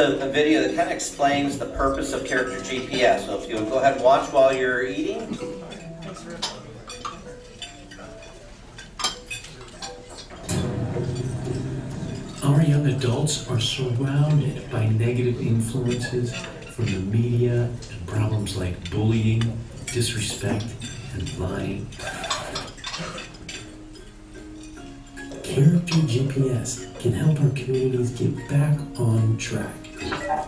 a video that kind of explains the purpose of Character GPS. So if you would go ahead and watch while you're eating. Our young adults are surrounded by negative influences from the media and problems like bullying, disrespect, and lying. Character GPS can help our communities get back on track.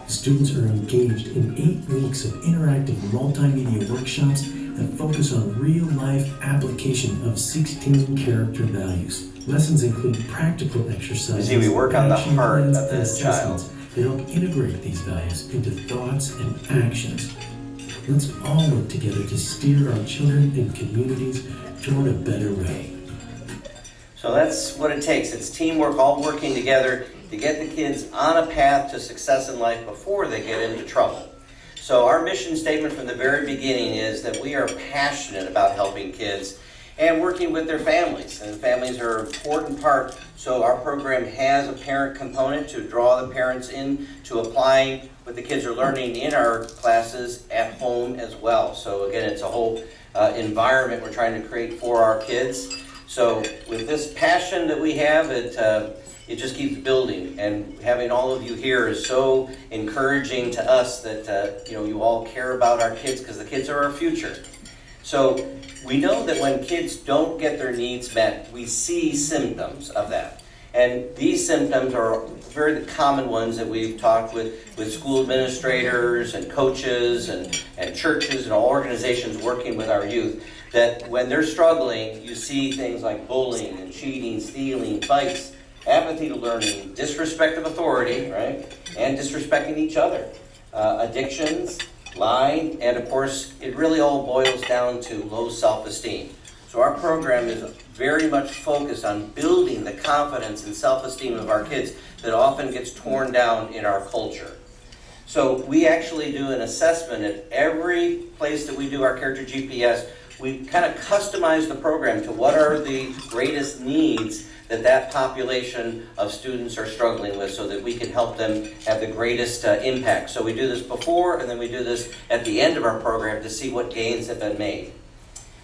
Students are engaged in 8 weeks of interactive multimedia workshops that focus on real-life application of 16 character values. Lessons include practical exercises, we work on the heart of and this child. that help integrate these values into thoughts and actions. Let's all work together to steer our children and communities toward a better way. So that's what it takes. It's teamwork, all working together to get the kids on a path to success in life before they get into trouble. So our mission statement from the very beginning is that we are passionate about helping kids and working with their families. And families are an important part. So our program has a parent component to draw the parents in to applying what the kids are learning in our classes at home as well. So again, it's a whole environment we're trying to create for our kids. So with this passion that we have, it just keeps building, and having all of you here is so encouraging to us that you all care about our kids, because the kids are our future. So we know that when kids don't get their needs met, we see symptoms of that. And these symptoms are very common ones that we've talked with school administrators and coaches and churches and all organizations working with our youth, that when they're struggling, you see things like bullying and cheating, stealing, fights, apathy to learning, disrespect of authority, right? And disrespecting each other, addictions, lying, and of course, it really all boils down to low self-esteem. So our program is very much focused on building the confidence and self-esteem of our kids that often gets torn down in our culture. So we actually do an assessment at every place that we do our Character GPS. We kind of customize the program to what are the greatest needs that population of students are struggling with, so that we can help them have the greatest impact. So we do this before, and then we do this at the end of our program to see what gains have been made.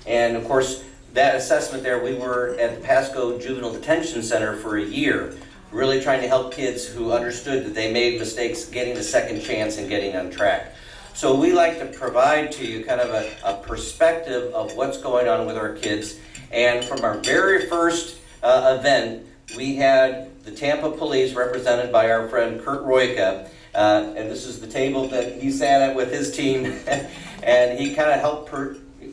And of course, that assessment there, we were at the Pasco Juvenile Detention Center for a year, really trying to help kids who understood that they made mistakes getting a second chance and getting on track. So we like to provide to you kind of a perspective of what's going on with our kids. And from our very first event, we had the Tampa Police represented by our friend Kurt Royka, and this is the table that he sat at with his team, and he kind of helped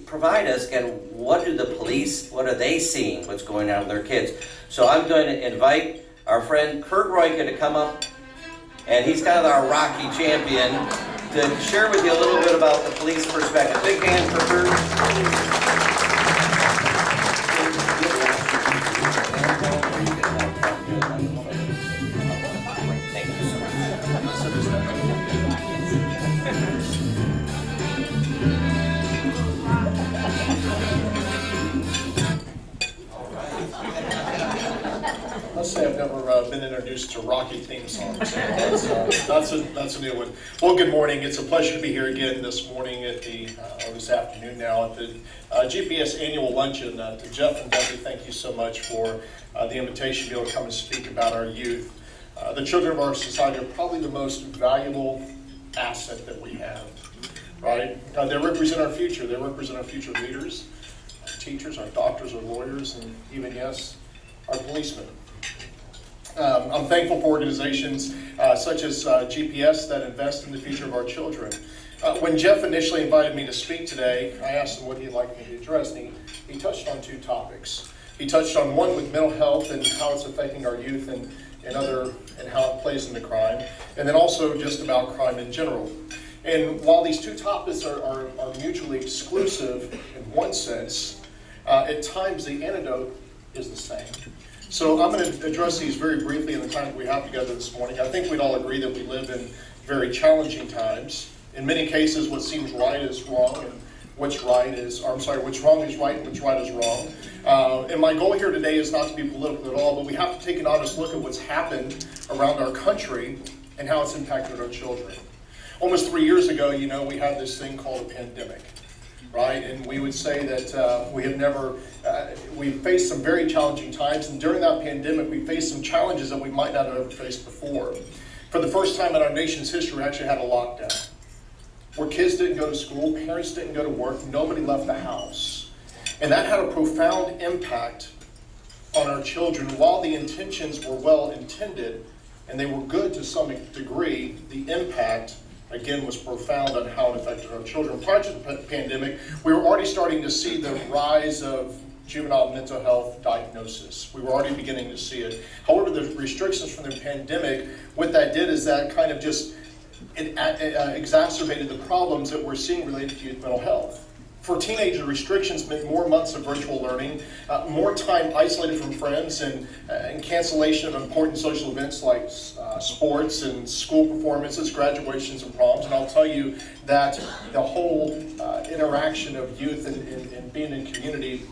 provide us, again, what do the police, what are they seeing, what's going on with their kids. So I'm going to invite our friend Kurt Royka to come up, and he's kind of our Rocky champion, to share with you a little bit about the police perspective. Big hand for Kurt. I've never been introduced to Rocky theme songs, so that's a new one. Well, good morning. It's a pleasure to be here again this morning or this afternoon now at the GPS annual luncheon. To Jeff and Debbie, thank you so much for the invitation to be able to come and speak about our youth. The children of our society are probably the most valuable asset that we have, right? They represent our future. They represent our future leaders, our teachers, our doctors, our lawyers, and even, yes, our policemen. I'm thankful for organizations such as GPS that invest in the future of our children. When Jeff initially invited me to speak today, I asked him what he'd like me to address, and he touched on 2 topics. He touched on one with mental health and how it's affecting our youth and how it plays into crime, and then also just about crime in general. And while these 2 topics are mutually exclusive in one sense, at times the antidote is the same. So I'm going to address these very briefly in the time that we have together this morning. I think we'd all agree that we live in very challenging times. In many cases, what seems right is wrong, and what's wrong is right and what's right is wrong. And my goal here today is not to be political at all, but we have to take an honest look at what's happened around our country and how it's impacted our children. Almost 3 years ago, you know, we had this thing called a pandemic, right? And we would say that we faced some very challenging times, and during that pandemic, we faced some challenges that we might not have ever faced before. For the first time in our nation's history, we actually had a lockdown, where kids didn't go to school, parents didn't go to work, nobody left the house. And that had a profound impact on our children. While the intentions were well intended, and they were good to some degree, the impact, again, was profound on how it affected our children. Prior to the pandemic, we were already starting to see the rise of juvenile mental health diagnosis. We were already beginning to see it. However, the restrictions from the pandemic, what that did is that kind of just exacerbated the problems that we're seeing related to youth mental health. For teenagers, restrictions meant more months of virtual learning, more time isolated from friends, and cancellation of important social events like sports and school performances, graduations, and proms. And I'll tell you that the whole interaction of youth and being in community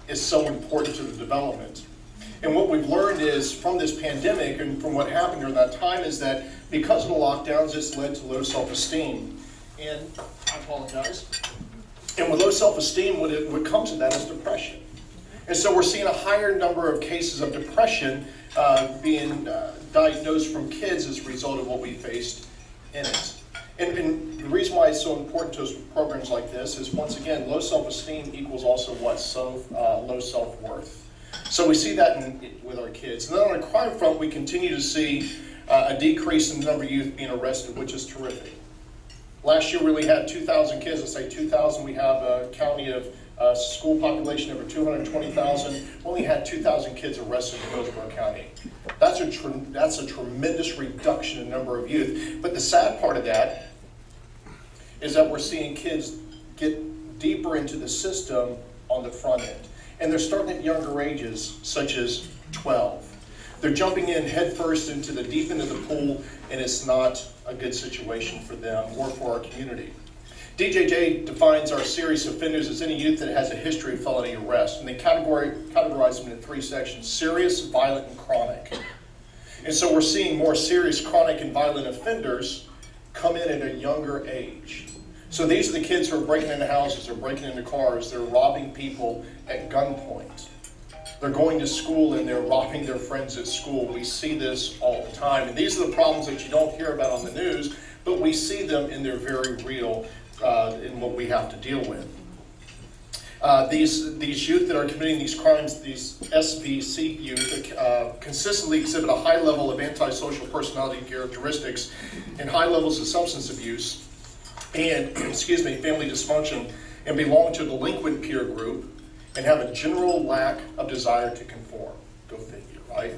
is so important to the development. And what we've learned is from this pandemic and from what happened during that time is that because of the lockdowns, it's led to low self-esteem. And I apologize. And with low self-esteem, what comes with that is depression. And so we're seeing a higher number of cases of depression being diagnosed from kids as a result of what we faced in it. And the reason why it's so important to us with programs like this is, once again, low self-esteem equals also what? Low self-worth. So we see that with our kids. And then on the crime front, we continue to see a decrease in the number of youth being arrested, which is terrific. Last year we only had 2,000 kids. Let's say 2,000. We have a county of school population over 220,000. We only had 2,000 kids arrested in Hillsborough County. That's a tremendous reduction in number of youth. But the sad part of that is that we're seeing kids get deeper into the system on the front end. And they're starting at younger ages, such as 12. They're jumping in headfirst into the deep end of the pool, and it's not a good situation for them or for our community. DJJ defines our serious offenders as any youth that has a history of felony arrest, and they categorize them into 3 sections: serious, violent, and chronic. And so we're seeing more serious, chronic, and violent offenders come in at a younger age. So these are the kids who are breaking into houses, they're breaking into cars, they're robbing people at gunpoint. They're going to school and they're robbing their friends at school. We see this all the time. And these are the problems that you don't hear about on the news, but we see them and they're very real in what we have to deal with. These youth that are committing these crimes, these SVC youth, consistently exhibit a high level of antisocial personality characteristics and high levels of substance abuse and, family dysfunction, and belong to a delinquent peer group and have a general lack of desire to conform. Go figure, right?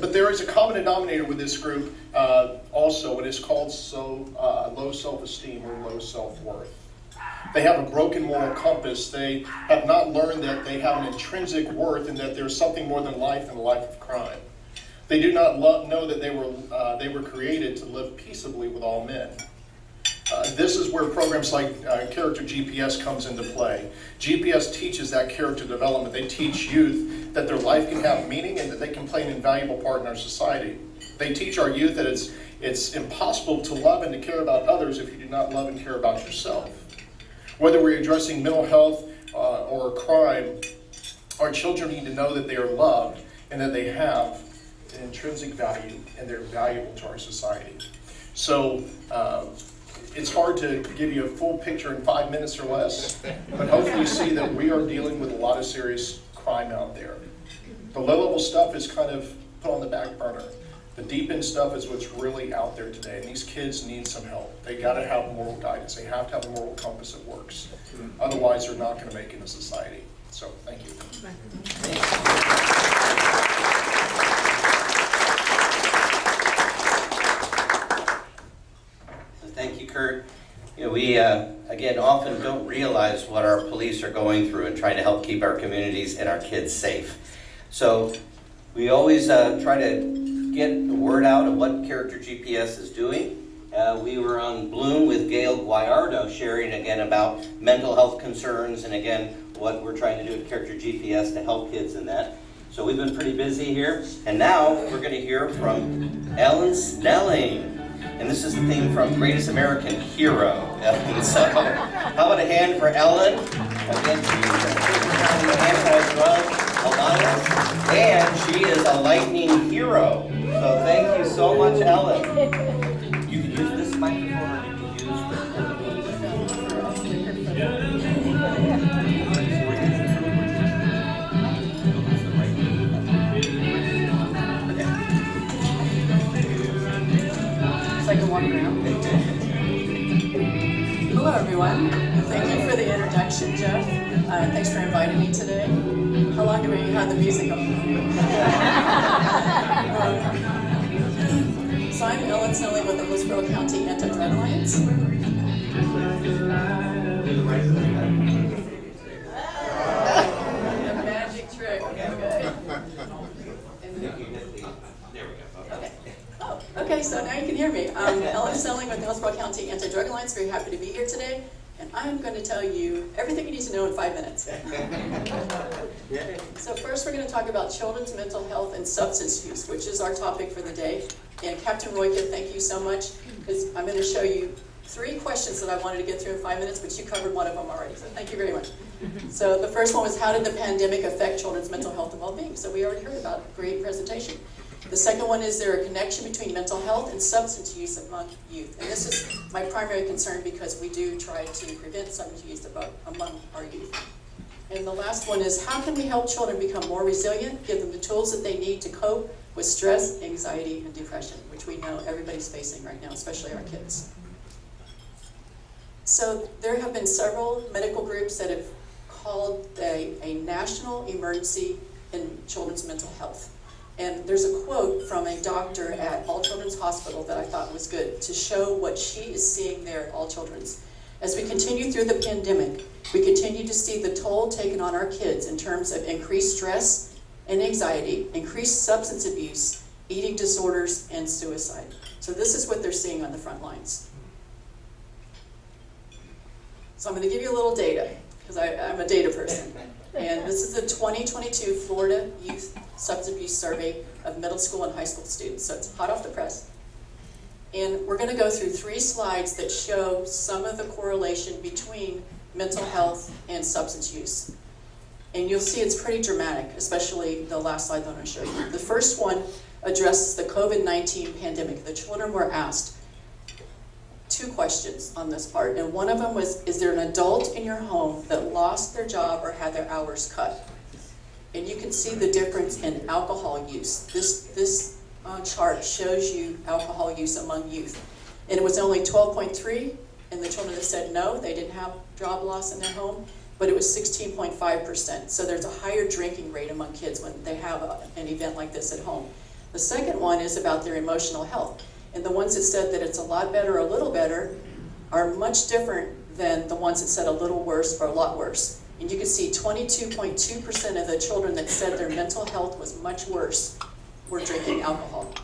But there is a common denominator with this group also, and it's called low self-esteem or low self-worth. They have a broken moral compass. They have not learned that they have an intrinsic worth and that there's something more than life and a life of crime. They do not know that they were created to live peaceably with all men. This is where programs like Character GPS comes into play. GPS teaches that character development. They teach youth that their life can have meaning and that they can play an invaluable part in our society. They teach our youth that it's impossible to love and to care about others if you do not love and care about yourself. Whether we're addressing mental health or crime, our children need to know that they are loved and that they have an intrinsic value and they're valuable to our society. So it's hard to give you a full picture in 5 minutes or less, but hopefully you see that we are dealing with a lot of serious crime out there. The low-level stuff is kind of put on the back burner. The deep-end stuff is what's really out there today, and these kids need some help. They got to have moral guidance. They have to have a moral compass that works. Otherwise, they're not going to make it in society. So, thank you. Thank you, Kurt. You know, we, again, often don't realize what our police are going through and trying to help keep our communities and our kids safe. So we always try to get the word out of what Character GPS is doing. We were on Bloom with Gail Guayardo sharing again about mental health concerns and again what we're trying to do at Character GPS to help kids in that. So we've been pretty busy here. And now we're going to hear from Ellen Snelling. And this is the theme from Greatest American Hero. Ellen. So, how about a hand for Ellen? Again, she's a hand as well, Alana. And she is a lightning hero. So thank you so much, Ellen. You can use this microphone or you can So I can walk around. Hello, everyone. Thank you for the introduction, Jeff. Thanks for inviting me today. How long do we have the music on? So I'm Ellen Snelling with the Hillsborough County Anti-Drug Alliance. The magic trick. Okay. Okay. Oh, okay, so now you can hear me. I'm Ellen Snelling with the Hillsborough County Anti-Drug Alliance. Very happy to be here today. And I'm going to tell you everything you need to know in 5 minutes. Okay. So first we're going to talk about children's mental health and substance use, which is our topic for the day. And Captain Royka, thank you so much, because I'm going to show you 3 questions that I wanted to get through in 5 minutes, but you covered one of them already, so thank you very much. So the first one was, how did the pandemic affect children's mental health and well-being? So we already heard about it. Great presentation. The second one, is there a connection between mental health and substance use among youth? And this is my primary concern because we do try to prevent substance use among our youth. And the last one is, how can we help children become more resilient, give them the tools that they need to cope with stress, anxiety, and depression, which we know everybody's facing right now, especially our kids. So there have been several medical groups that have called a national emergency in children's mental health. And there's a quote from a doctor at All Children's Hospital that I thought was good to show what she is seeing there at All Children's. As we continue through the pandemic, we continue to see the toll taken on our kids in terms of increased stress and anxiety, increased substance abuse, eating disorders, and suicide. So this is what they're seeing on the front lines. So I'm going to give you a little data, because I'm a data person. And this is the 2022 Florida Youth Substance Abuse Survey of middle school and high school students. So it's hot off the press. And we're going to go through 3 slides that show some of the correlation between mental health and substance use. And you'll see it's pretty dramatic, especially the last slide that I'm going to show you. The first one addresses the COVID-19 pandemic. The children were asked 2 questions on this part, and one of them was, is there an adult in your home that lost their job or had their hours cut? And you can see the difference in alcohol use. This chart shows you alcohol use among youth. And it was only 12.3, and the children that said no, they didn't have job loss in their home, but it was 16.5%. So there's a higher drinking rate among kids when they have an event like this at home. The second one is about their emotional health. And the ones that said that it's a lot better or a little better are much different than the ones that said a little worse or a lot worse. And you can see 22.2% of the children that said their mental health was much worse were drinking alcohol.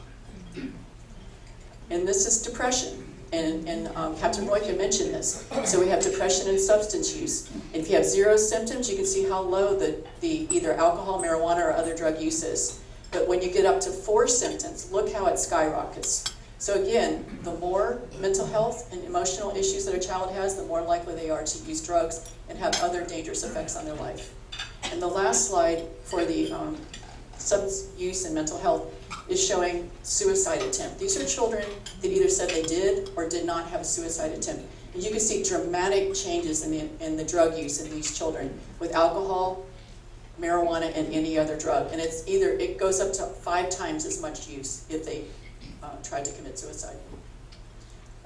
And this is depression. And Captain Royka mentioned this. So we have depression and substance use. And if you have 0 symptoms, you can see how low the either alcohol, marijuana, or other drug use is. But when you get up to 4 symptoms, look how it skyrockets. So again, the more mental health and emotional issues that a child has, the more likely they are to use drugs and have other dangerous effects on their life. And the last slide for the substance use and mental health is showing suicide attempt. These are children that either said they did or did not have a suicide attempt. And you can see dramatic changes in the drug use in these children with alcohol, marijuana, and any other drug. And it goes up to 5 times as much use if they tried to commit suicide.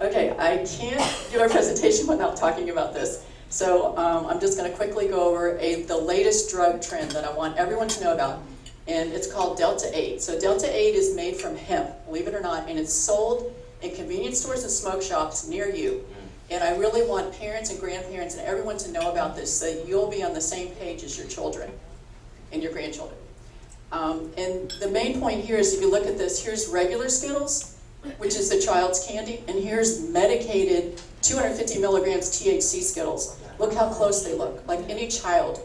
Okay, I can't give a presentation without talking about this. So I'm just going to quickly go over the latest drug trend that I want everyone to know about. And it's called Delta 8. So Delta 8 is made from hemp, believe it or not, and it's sold in convenience stores and smoke shops near you. And I really want parents and grandparents and everyone to know about this so that you'll be on the same page as your children and your grandchildren. And the main point here is, if you look at this, here's regular Skittles, which is the child's candy, and here's medicated 250 milligrams THC Skittles. Look how close they look. Like any child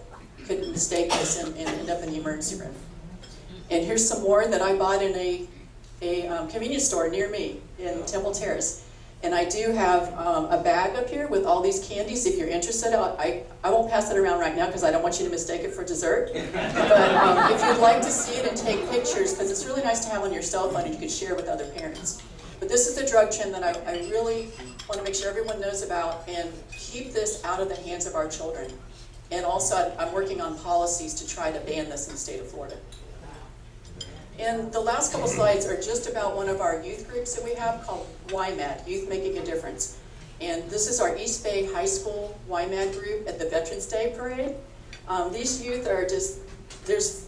could mistake this and end up in the emergency room. And here's some more that I bought in a a convenience store near me in Temple Terrace. And I do have a bag up here with all these candies. If you're interested, I won't pass it around right now because I don't want you to mistake it for dessert. But if you'd like to see it and take pictures, because it's really nice to have on your cell phone and you can share with other parents. But this is the drug trend that I really want to make sure everyone knows about and keep this out of the hands of our children. And also, I'm working on policies to try to ban this in the state of Florida. And the last couple slides are just about one of our youth groups that we have called YMAD, Youth Making a Difference. And this is our East Bay High School YMAD group at the Veterans Day Parade. These youth are there's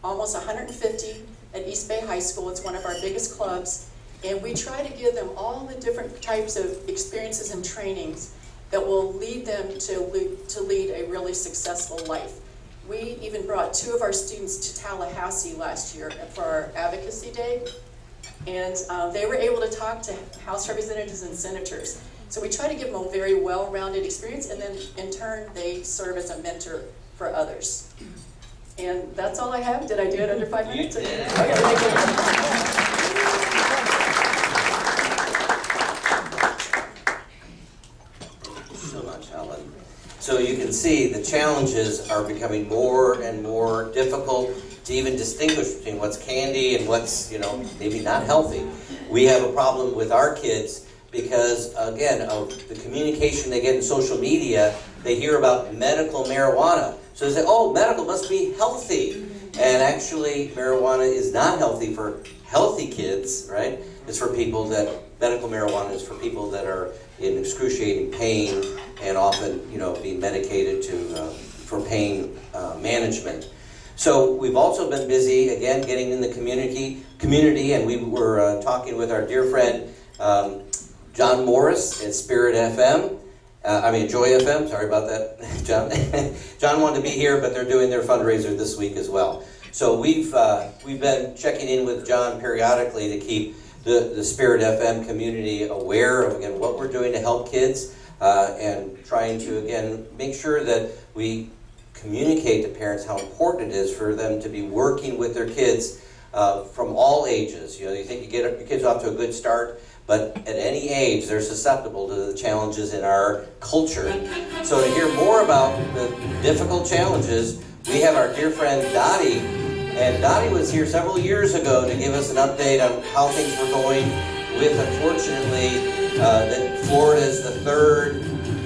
almost 150 at East Bay High School. It's one of our biggest clubs. And we try to give them all the different types of experiences and trainings that will lead them to lead a really successful life. We even brought 2 of our students to Tallahassee last year for our Advocacy Day, and they were able to talk to House representatives and senators. So we try to give them a very well-rounded experience, and then in turn they serve as a mentor for others. And that's all I have. Did I do it under 5 minutes? You did. Okay, thank you. So you can see the challenges are becoming more and more difficult to even distinguish between what's candy and what's, maybe not healthy. We have a problem with our kids because, again, of the communication they get in social media. They hear about medical marijuana. So they say, oh, medical must be healthy. And actually, marijuana is not healthy for healthy kids, right? It's for people medical marijuana is for people that are in excruciating pain and often, being medicated for pain management. So we've also been busy, again, getting in the community, and we were talking with our dear friend, John Morris at Spirit FM. Joy FM, sorry about that, John. John wanted to be here, but they're doing their fundraiser this week as well. So we've been checking in with John periodically to keep the Spirit FM community aware of, again, what we're doing to help kids and trying to, again, make sure that we communicate to parents how important it is for them to be working with their kids from all ages. You think you get your kids off to a good start, but at any age, they're susceptible to the challenges in our culture. So to hear more about the difficult challenges, we have our dear friend Dottie. And Dottie was here several years ago to give us an update on how things were going with, unfortunately, that Florida is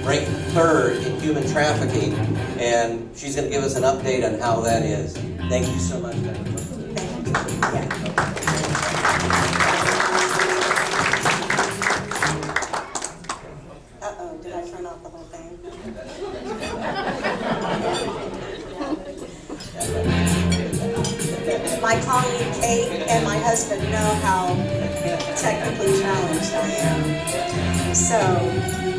ranked third in human trafficking. And she's going to give us an update on how that is. Thank you so much, Dottie. Did I turn off the whole thing? My colleague Kate and my husband know how technically challenged I am. So,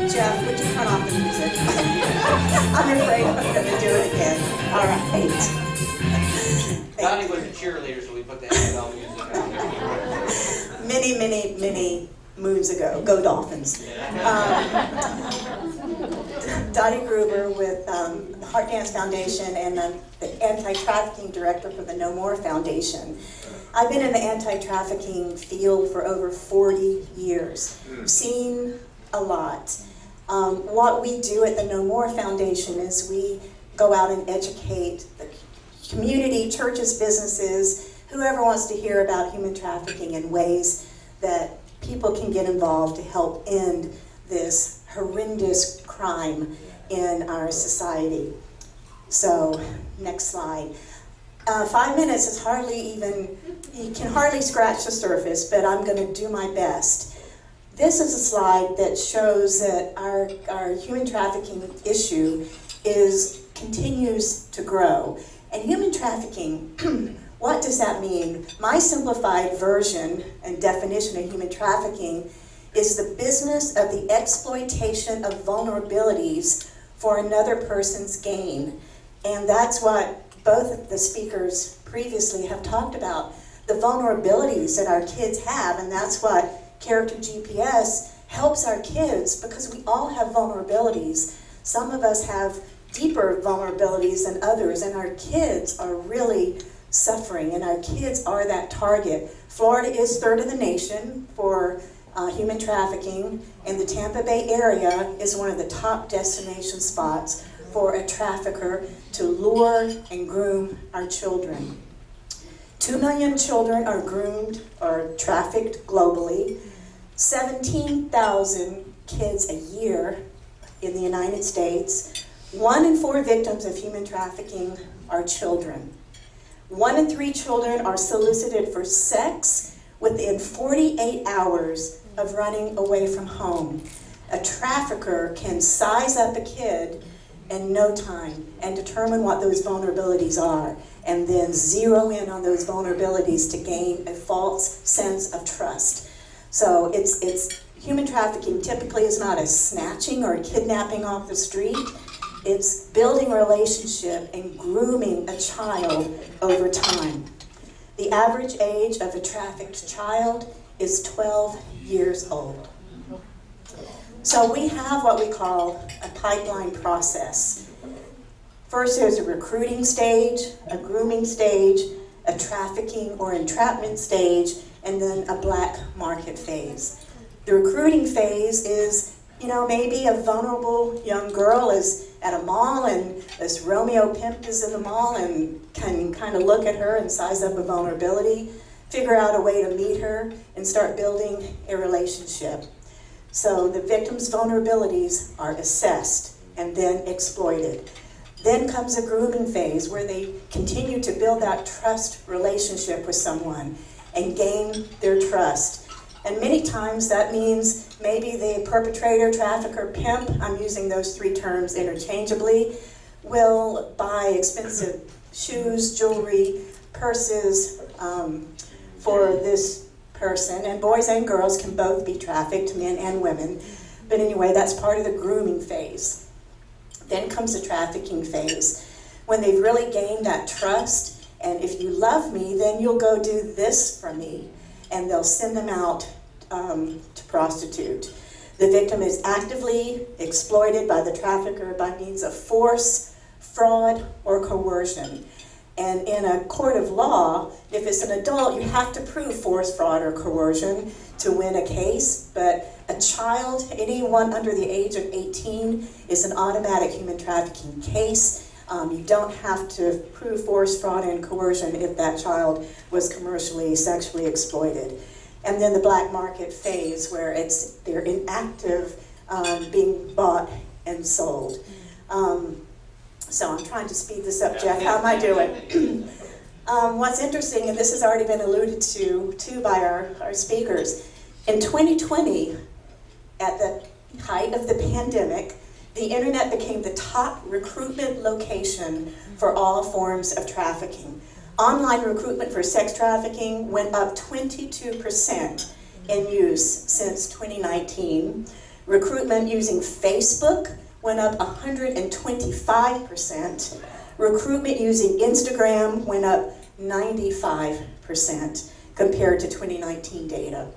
Jeff, would you turn off the music? I'm afraid I'm going to do it again. All right. Dottie was a cheerleader, so we put the NFL music on. Many moons ago. Go Dolphins. Dottie Gruber with the Heart Dance Foundation and the anti-trafficking director for the No More Foundation. I've been in the anti-trafficking field for over 40 years, seen a lot. What we do at the No More Foundation is we go out and educate the community, churches, businesses, whoever wants to hear about human trafficking in ways that people can get involved to help end this horrendous crime in our society. So, next slide. 5 minutes is you can hardly scratch the surface, but I'm going to do my best. This is a slide that shows that our human trafficking issue continues to grow. And human trafficking, what does that mean? My simplified version and definition of human trafficking is the business of the exploitation of vulnerabilities for another person's gain. And that's what both of the speakers previously have talked about, the vulnerabilities that our kids have, and that's what Character GPS helps our kids, because we all have vulnerabilities. Some of us have deeper vulnerabilities than others, and our kids are really suffering, and our kids are that target Florida is third in the nation for human trafficking, and the Tampa Bay area is one of the top destination spots for a trafficker to lure and groom our children. 2 million children are groomed or trafficked globally. 17,000 kids a year in the United States. 1 in 4 victims of human trafficking are children. 1 in 3 children are solicited for sex within 48 hours of running away from home. A trafficker can size up a kid in no time and determine what those vulnerabilities are, and then zero in on those vulnerabilities to gain a false sense of trust. So it's human trafficking typically is not a snatching or a kidnapping off the street. It's building a relationship and grooming a child over time. The average age of a trafficked child is 12 years old. So we have what we call a pipeline process. First, there's a recruiting stage, a grooming stage, a trafficking or entrapment stage, and then a black market phase. The recruiting phase is, maybe a vulnerable young girl is at a mall and this Romeo pimp is in the mall and can kind of look at her and size up a vulnerability, figure out a way to meet her, and start building a relationship. So the victim's vulnerabilities are assessed and then exploited. Then comes a grooming phase where they continue to build that trust relationship with someone and gain their trust. And many times that means maybe the perpetrator, trafficker, pimp, I'm using those 3 terms interchangeably, will buy expensive shoes, jewelry, purses for this person. And boys and girls can both be trafficked, men and women. But anyway, that's part of the grooming phase. Then comes the trafficking phase, when they've really gained that trust, and if you love me, then you'll go do this for me, and they'll send them out to prostitute. The victim is actively exploited by the trafficker by means of force, fraud, or coercion. And in a court of law, if it's an adult, you have to prove force, fraud, or coercion to win a case. But a child, anyone under the age of 18, is an automatic human trafficking case. You don't have to prove force, fraud, and coercion if that child was commercially, sexually exploited. And then the black market phase, where they're inactive, being bought and sold. So I'm trying to speed this up, Jeff. How am I doing? What's interesting, and this has already been alluded to by our speakers, in 2020, at the height of the pandemic, the internet became the top recruitment location for all forms of trafficking. Online recruitment for sex trafficking went up 22% in use since 2019. Recruitment using Facebook went up 125%. Recruitment using Instagram went up 95% compared to 2019 data.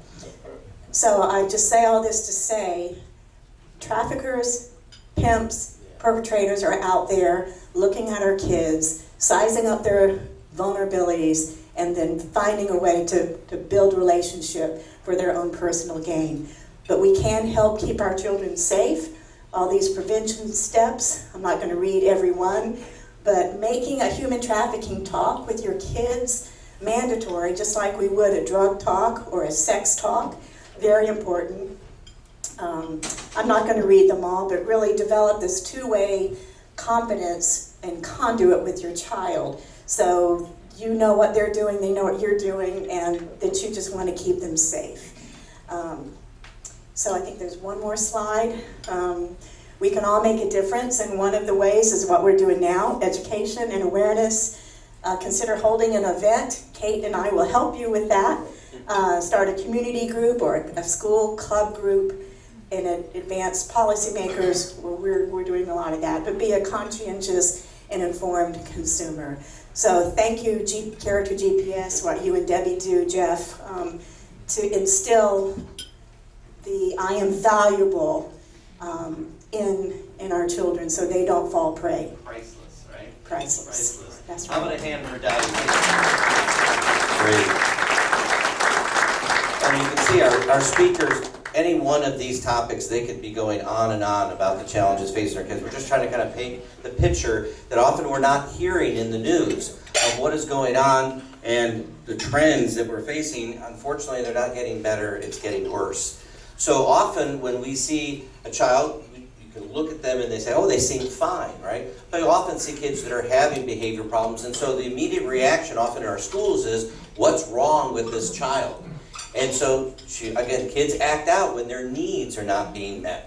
So I just say all this to say, traffickers, pimps, perpetrators are out there looking at our kids, sizing up their vulnerabilities, and then finding a way to build relationship for their own personal gain. But we can help keep our children safe. All these prevention steps, I'm not going to read every one, but making a human trafficking talk with your kids mandatory, just like we would a drug talk or a sex talk, very important. I'm not going to read them all, but really develop this two-way competence and conduit with your child. So you know what they're doing, they know what you're doing, and that you just want to keep them safe. So I think there's one more slide. We can all make a difference, and one of the ways is what we're doing now, education and awareness. Consider holding an event. Kate and I will help you with that. Start a community group or a school club group, and advance policymakers. We're doing a lot of that, but be a conscientious and informed consumer. So thank you, Character GPS, what you and Debbie do, Jeff, to instill the I am valuable in our children so they don't fall prey. Priceless, right? Priceless. That's I'm right. going to hand her down. Great. see our speakers, any one of these topics, they could be going on and on about the challenges facing our kids. We're just trying to kind of paint the picture that often we're not hearing in the news of what is going on and the trends that we're facing. Unfortunately, they're not getting better, it's getting worse. So often when we see a child, you can look at them and they say, oh, they seem fine, right? But you often see kids that are having behavior problems, and so the immediate reaction often in our schools is, what's wrong with this child? And so, again, kids act out when their needs are not being met.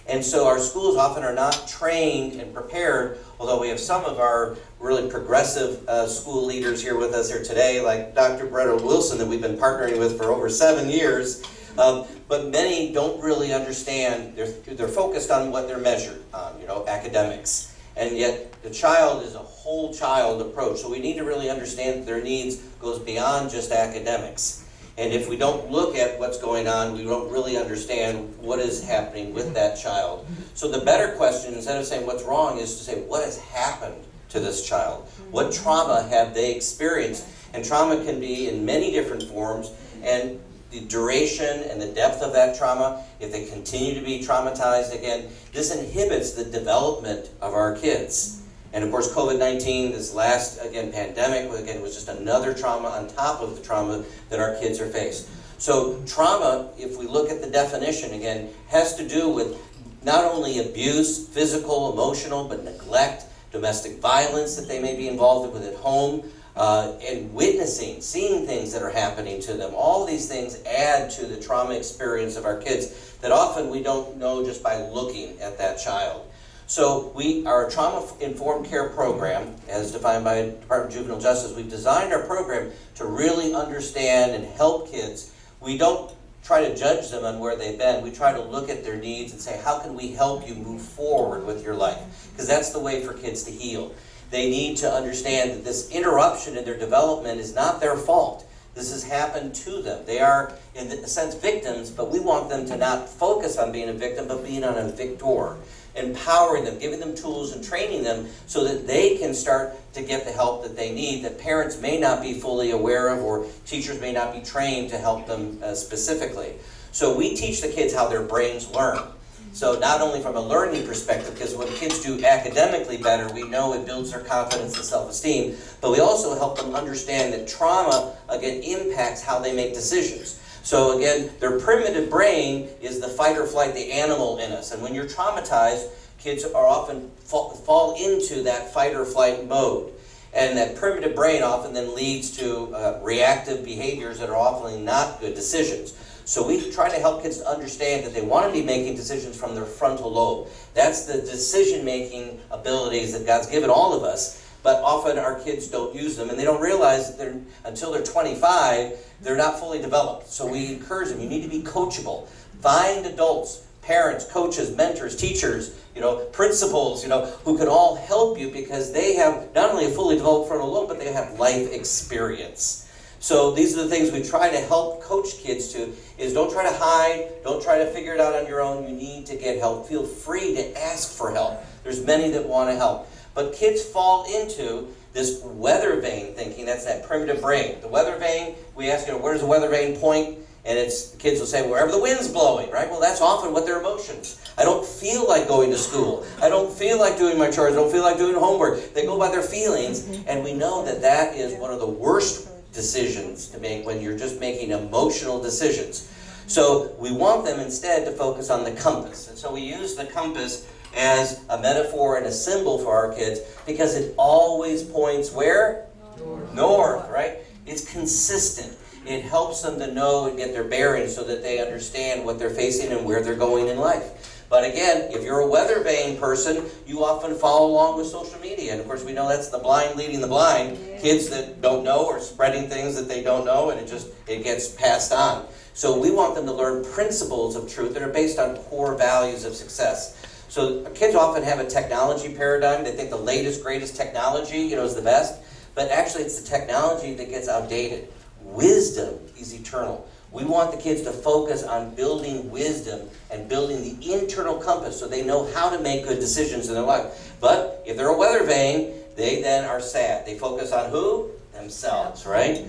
And so our schools often are not trained and prepared, although we have some of our really progressive school leaders here with us here today, like Dr. Bretta Wilson that we've been partnering with for over 7 years. But many don't really understand, they're focused on what they're measured on, academics. And yet the child is a whole child approach. So we need to really understand that their needs goes beyond just academics. And if we don't look at what's going on, we don't really understand what is happening with that child. So the better question, instead of saying what's wrong, is to say what has happened to this child? What trauma have they experienced? And trauma can be in many different forms, and the duration and the depth of that trauma, if they continue to be traumatized again, this inhibits the development of our kids. And of course, COVID-19, this last, again, pandemic, again, was just another trauma on top of the trauma that our kids are faced. So trauma, if we look at the definition again, has to do with not only abuse, physical, emotional, but neglect, domestic violence that they may be involved with at home, and witnessing, seeing things that are happening to them. All these things add to the trauma experience of our kids that often we don't know just by looking at that child. So our trauma-informed care program, as defined by the Department of Juvenile Justice, we've designed our program to really understand and help kids. We don't try to judge them on where they've been. We try to look at their needs and say, how can we help you move forward with your life? Because that's the way for kids to heal. They need to understand that this interruption in their development is not their fault. This has happened to them. They are, in a sense, victims, but we want them to not focus on being a victim, but being on a victor. Empowering them, giving them tools and training them so that they can start to get the help that they need that parents may not be fully aware of or teachers may not be trained to help them specifically. So we teach the kids how their brains learn. So not only from a learning perspective, because when kids do academically better, we know it builds their confidence and self-esteem, but we also help them understand that trauma, again, impacts how they make decisions. So again, their primitive brain is the fight or flight, the animal in us. And when you're traumatized, kids are often fall into that fight or flight mode. And that primitive brain often then leads to reactive behaviors that are often not good decisions. So we try to help kids to understand that they want to be making decisions from their frontal lobe. That's the decision-making abilities that God's given all of us. But often our kids don't use them, and they don't realize that until they're 25, they're not fully developed. So we encourage them, you need to be coachable. Find adults, parents, coaches, mentors, teachers, principals, who can all help you because they have not only a fully developed frontal lobe, but they have life experience. So these are the things we try to help coach kids to, is don't try to hide, don't try to figure it out on your own. You need to get help. Feel free to ask for help. There's many that want to help. But kids fall into this weather vane thinking. That's that primitive brain. The weather vane, we ask, where does the weather vane point? And the kids will say, wherever the wind's blowing, right? Well, that's often what their emotions. I don't feel like going to school. I don't feel like doing my chores. I don't feel like doing homework. They go by their feelings. And we know that that is one of the worst decisions to make when you're just making emotional decisions. So we want them instead to focus on the compass. And so we use the compass as a metaphor and a symbol for our kids because it always points where? North, right? It's consistent. It helps them to know and get their bearings so that they understand what they're facing and where they're going in life. But again, if you're a weather vane person, you often follow along with social media. And of course, we know that's the blind leading the blind. Kids that don't know are spreading things that they don't know, and it gets passed on. So we want them to learn principles of truth that are based on core values of success. So kids often have a technology paradigm. They think the latest, greatest technology, is the best. But actually, it's the technology that gets outdated. Wisdom is eternal. We want the kids to focus on building wisdom and building the internal compass so they know how to make good decisions in their life. But if they're a weather vane, they then are sad. They focus on who? Themselves, right?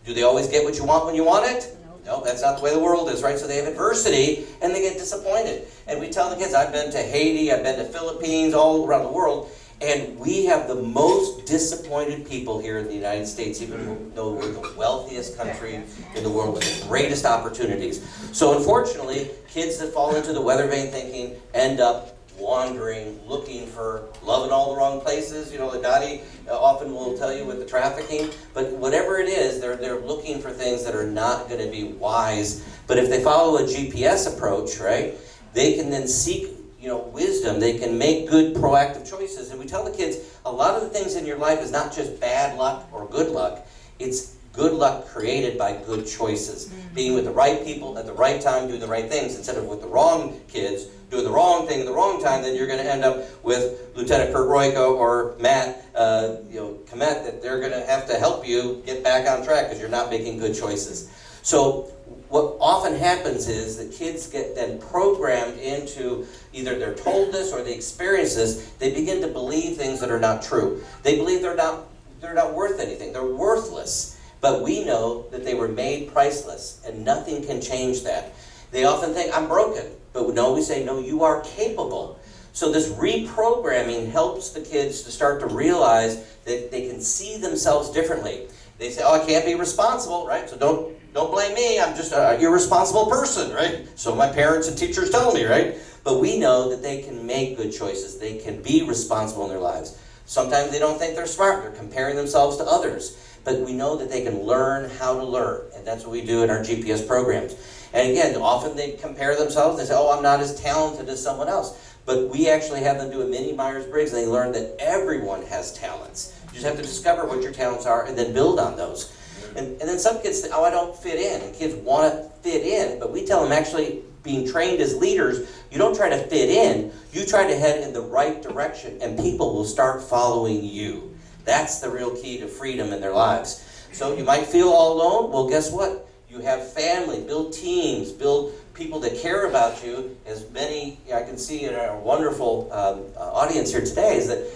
Do they always get what you want when you want it? No, that's not the way the world is, right? So they have adversity and they get disappointed. And we tell the kids, I've been to Haiti, I've been to Philippines, all around the world, and we have the most disappointed people here in the United States, even though we're the wealthiest country in the world with the greatest opportunities. So unfortunately, kids that fall into the weather vane thinking end up wandering, looking for love in all the wrong places. You know, the Dottie often will tell you with the trafficking, but whatever it is, they're looking for things that are not going to be wise. But if they follow a GPS approach, right, they can then seek, you know, wisdom. They can make good proactive choices. And we tell the kids, a lot of the things in your life is not just bad luck or good luck. It's good luck created by good choices. Being with the right people at the right time, doing the right things, instead of with the wrong kids doing the wrong thing at the wrong time, then you're going to end up with Lieutenant Kurt Royko or Matt, Komet, that they're going to have to help you get back on track because you're not making good choices. So what often happens is that kids get then programmed into either they're told this or they experience this. They begin to believe things that are not true. They believe they're not worth anything. They're worthless. But we know that they were made priceless, and nothing can change that. They often think, I'm broken. But no, we say, no, you are capable. So this reprogramming helps the kids to start to realize that they can see themselves differently. They say, oh, I can't be responsible, right? So don't blame me. I'm just an irresponsible person, right? So my parents and teachers tell me, right? But we know that they can make good choices. They can be responsible in their lives. Sometimes they don't think they're smart. They're comparing themselves to others. But we know that they can learn how to learn. And that's what we do in our GPS programs. And again, often they compare themselves. They say, oh, I'm not as talented as someone else. But we actually have them do a mini Myers-Briggs, and they learn that everyone has talents. You just have to discover what your talents are and then build on those. And then some kids say, oh, I don't fit in. And kids want to fit in, but we tell them actually being trained as leaders, you don't try to fit in. You try to head in the right direction, and people will start following you. That's the real key to freedom in their lives. So you might feel all alone. Well, guess what? You have family, build teams, build people that care about you. As many, I can see in our wonderful audience here today, is that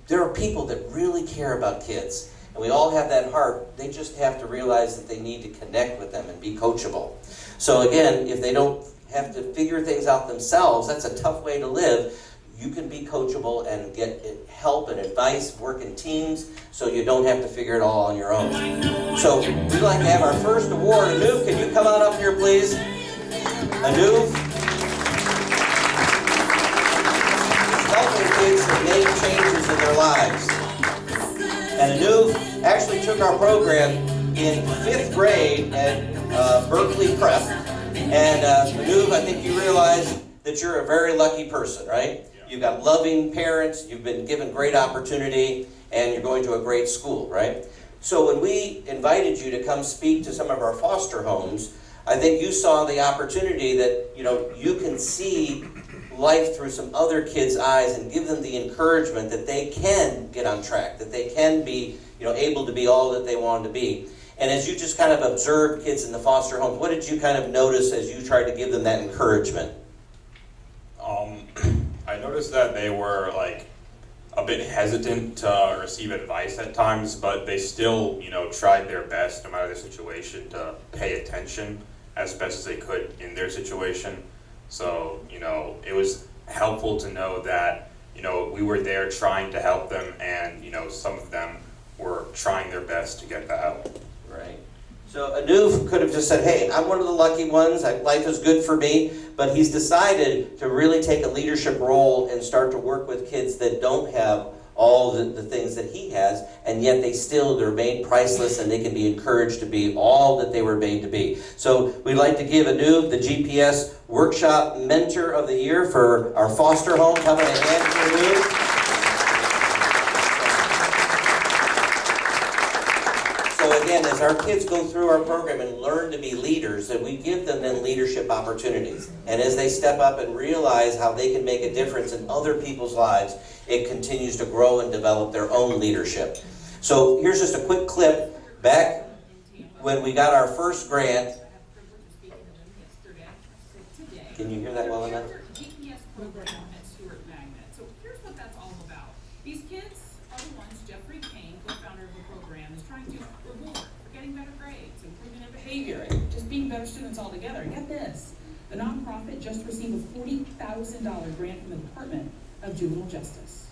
there are people that really care about kids. And we all have that heart. They just have to realize that they need to connect with them and be coachable. So again, if they don't have to figure things out themselves, that's a tough way to live. You can be coachable and get help and advice, work in teams, so you don't have to figure it all on your own. So we'd like to have our first award. Anoop, can you come on up here, please? Anoop. Helping kids that made changes in their lives. And Anoop actually took our program in 5th grade at Berkeley Prep. And Anoop, I think you realize that you're a very lucky person, right? You've got loving parents, you've been given great opportunity, and you're going to a great school, right? So when we invited you to come speak to some of our foster homes, I think you saw the opportunity that, you know, you can see life through some other kids' eyes and give them the encouragement that they can get on track, that they can be, you know, able to be all that they want to be. And as you just kind of observed kids in the foster homes, what did you kind of notice as you tried to give them that encouragement? I noticed that they were like a bit hesitant to receive advice at times, but they still, you know, tried their best, no matter the situation, to pay attention as best as they could in their situation. So, you know, it was helpful to know that, you know, we were there trying to help them, and, you know, some of them were trying their best to get the help. Right. So Anoop could have just said, hey, I'm one of the lucky ones, life is good for me, but he's decided to really take a leadership role and start to work with kids that don't have all the things that he has, and yet they're made priceless, and they can be encouraged to be all that they were made to be. So we'd like to give Anoop the GPS Workshop Mentor of the Year for our foster homes. How about a hand for Anoop? So again, as our kids go through our program and learn to be leaders, that we give them then leadership opportunities. And as they step up and realize how they can make a difference in other people's lives, it continues to grow and develop their own leadership. So here's just a quick clip back when we got our first grant. Can you hear that well enough? GPS program at Stuart Magnet. So here's what that's all about. These kids are the ones Jeffrey Kane, co-founder of the program, is trying to reward for getting better grades, improvement in behavior, and just being better $40,000 grant from the Department of Juvenile Justice.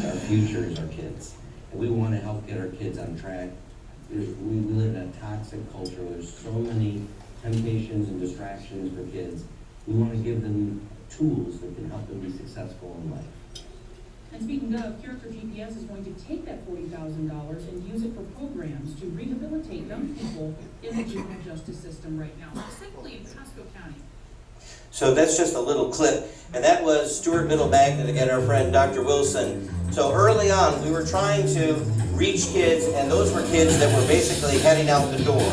Our future is our kids, and we want to help get our kids on track. We live in a toxic culture. There's so many temptations and distractions for kids. We want to give them tools that can help them be successful in life. And speaking of, Character GPS is going to take that $40,000 and use it for programs to rehabilitate young people in the juvenile justice system right now, specifically in Pasco County. So that's just a little clip, and that was Stuart Middle Magnet, again, our friend Dr. Wilson. So early on, we were trying to reach kids, and those were kids that were basically heading out the door,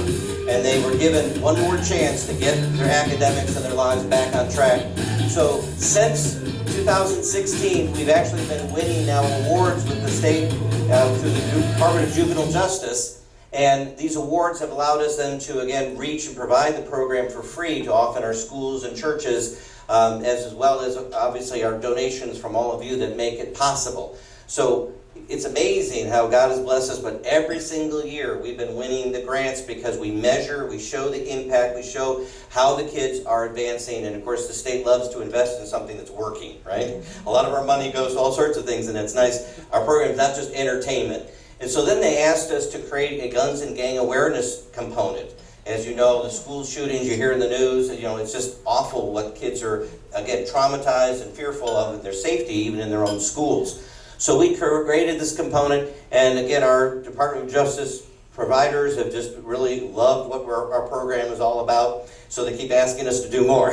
and they were given one more chance to get their academics and their lives back on track. So since 2016, we've actually been winning now awards with the state through the Department of Juvenile Justice. And these awards have allowed us then to, again, reach and provide the program for free to often our schools and churches, as well as obviously our donations from all of you that make it possible. So it's amazing how God has blessed us, but every single year we've been winning the grants because we measure, we show the impact, we show how the kids are advancing, and of course the state loves to invest in something that's working, right? A lot of our money goes to all sorts of things, and it's nice. Our program is not just entertainment. And so then they asked us to create a guns and gang awareness component. As you know, the school shootings you hear in the news, it's just awful what kids are, again, traumatized and fearful of in their safety, even in their own schools. So we created this component, and again, our Department of Justice providers have just really loved what our program is all about, so they keep asking us to do more.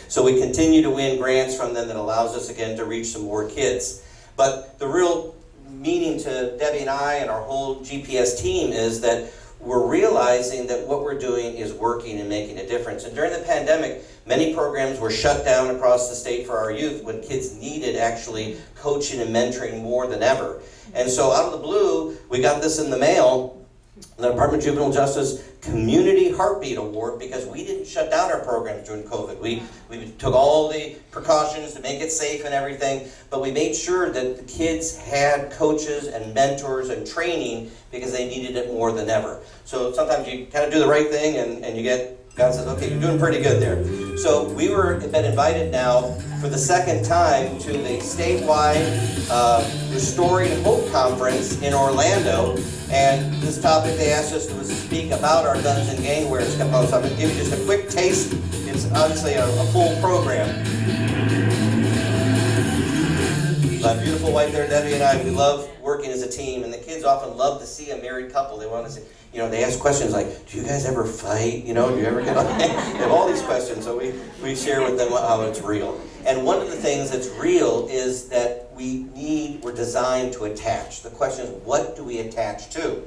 So we continue to win grants from them that allows us, again, to reach some more kids. But the real meaning to Debbie and I and our whole GPS team is that we're realizing that what we're doing is working and making a difference. And during the pandemic, many programs were shut down across the state for our youth when kids needed actually coaching and mentoring more than ever. And so out of the blue, we got this in the mail, the Department of Juvenile Justice Community Heartbeat Award, because we didn't shut down our programs during COVID. We took all the precautions to make it safe and everything, but we made sure that the kids had coaches and mentors and training because they needed it more than ever. So sometimes you kind of do the right thing and you get, God says, okay, you're doing pretty good there. So we been invited now for the second time to the statewide Restoring Hope Conference in Orlando. And this topic they asked us to speak about our guns and gang awareness component. So I'm going to give you just a quick taste. It's obviously a full program. My beautiful wife there, Debbie, and I, we love working as a team, and the kids often love to see a married couple. They want to see, they ask questions like, do you guys ever fight? Do you ever get on? They have all these questions, so we share with them how it's real. And one of the things that's real is that we're designed to attach. The question is, what do we attach to?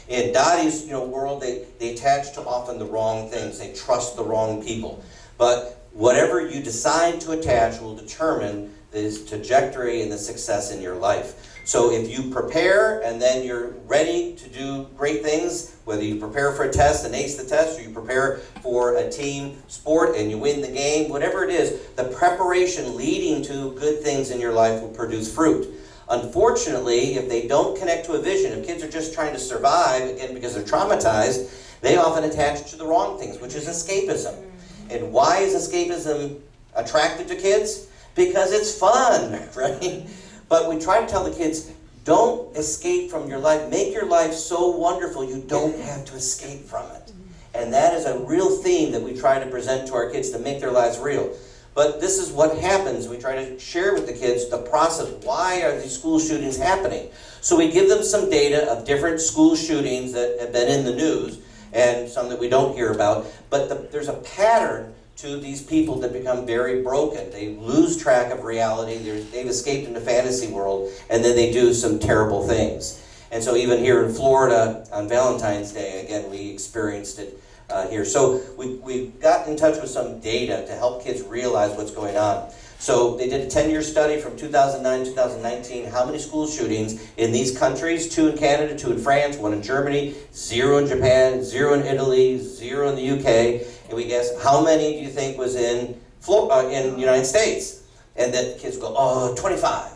In Dottie's world, they attach to often the wrong things. They trust the wrong people. But whatever you decide to attach will determine the trajectory and the success in your life. So if you prepare and then you're ready to do great things, whether you prepare for a test and ace the test, or you prepare for a team sport and you win the game, whatever it is, the preparation leading to good things in your life will produce fruit. Unfortunately, if they don't connect to a vision, if kids are just trying to survive, again, because they're traumatized, they often attach to the wrong things, which is escapism. And why is escapism attractive to kids? Because it's fun, right? But we try to tell the kids, don't escape from your life. Make your life so wonderful you don't have to escape from it. And that is a real theme that we try to present to our kids to make their lives real. But this is what happens. We try to share with the kids the process. Why are these school shootings happening? So we give them some data of different school shootings that have been in the news and some that we don't hear about. But there's a pattern to these people that become very broken. They lose track of reality. They've escaped into fantasy world, and then they do some terrible things. And so even here in Florida on Valentine's Day, again, we experienced it here. So we got in touch with some data to help kids realize what's going on. So they did a 10-year study from 2009 to 2019, how many school shootings in these countries, 2 in Canada, 2 in France, 1 in Germany, 0 in Japan, 0 in Italy, 0 in the UK, and we guessed how many do you think was in the United States? And then kids go, oh, 25,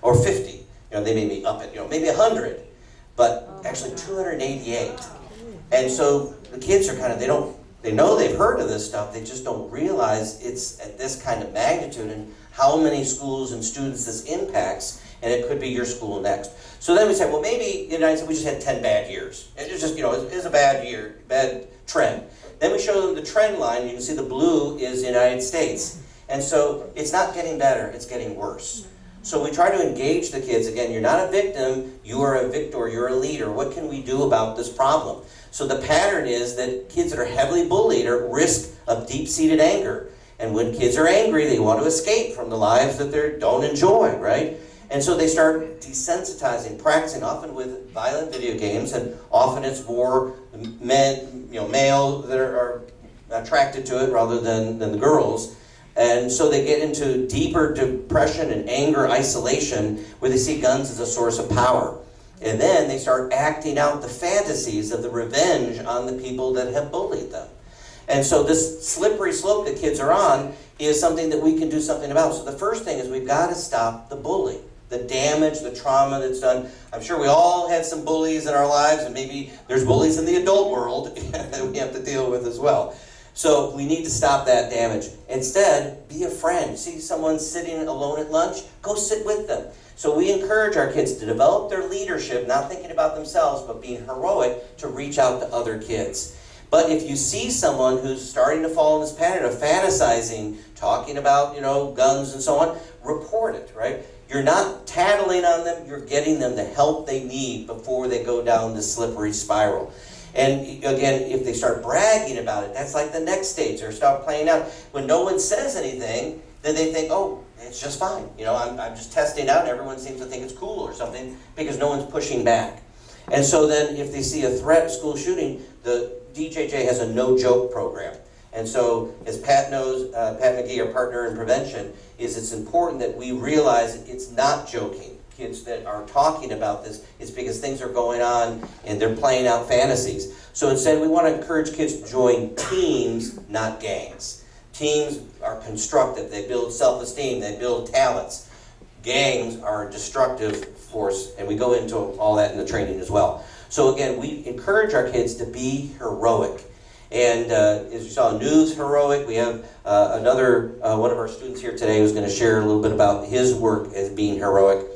or 50. They may be up at, maybe 100, but actually 288. And so the kids are they don't they know they've heard of this stuff, they just don't realize it's at this kind of magnitude and how many schools and students this impacts, and it could be your school next. So then we say, well, maybe in the United States we just had 10 bad years. It's just, it's a bad year, bad trend. Then we show them the trend line. You can see the blue is the United States. And so it's not getting better, it's getting worse. So we try to engage the kids. Again, you're not a victim, you are a victor, you're a leader. What can we do about this problem? So the pattern is that kids that are heavily bullied are at risk of deep-seated anger. And when kids are angry, they want to escape from the lives that they don't enjoy, right? And so they start desensitizing, practicing, often with violent video games, and often it's more men, male that are attracted to it rather than the girls. And so they get into deeper depression and anger, isolation, where they see guns as a source of power. And then they start acting out the fantasies of the revenge on the people that have bullied them. And so this slippery slope that kids are on is something that we can do something about. So the first thing is we've got to stop the bullying, the damage, the trauma that's done. I'm sure we all had some bullies in our lives, and maybe there's bullies in the adult world that we have to deal with as well. So we need to stop that damage. Instead, be a friend. See someone sitting alone at lunch? Go sit with them. So we encourage our kids to develop their leadership, not thinking about themselves, but being heroic to reach out to other kids. But if you see someone who's starting to fall in this pattern of fantasizing, talking about, guns and so on, report it, right? You're not tattling on them, you're getting them the help they need before they go down this slippery spiral. And again, if they start bragging about it, that's like the next stage. They start playing out. When no one says anything, then they think, oh, it's just fine. I'm just testing out, and everyone seems to think it's cool or something because no one's pushing back. And so then if they see a threat, school shooting, the DJJ has a no-joke program. And so, as Pat knows, Pat McGee, our partner in prevention, it's important that we realize it's not joking. Kids that are talking about this, it's because things are going on and they're playing out fantasies. So instead, we want to encourage kids to join teams, not gangs. Teams are constructive. They build self-esteem. They build talents. Gangs are a destructive force, and we go into all that in the training as well. So again, we encourage our kids to be heroic. And as you saw, New's heroic. We have another one of our students here today who's going to share a little bit about his work as being heroic.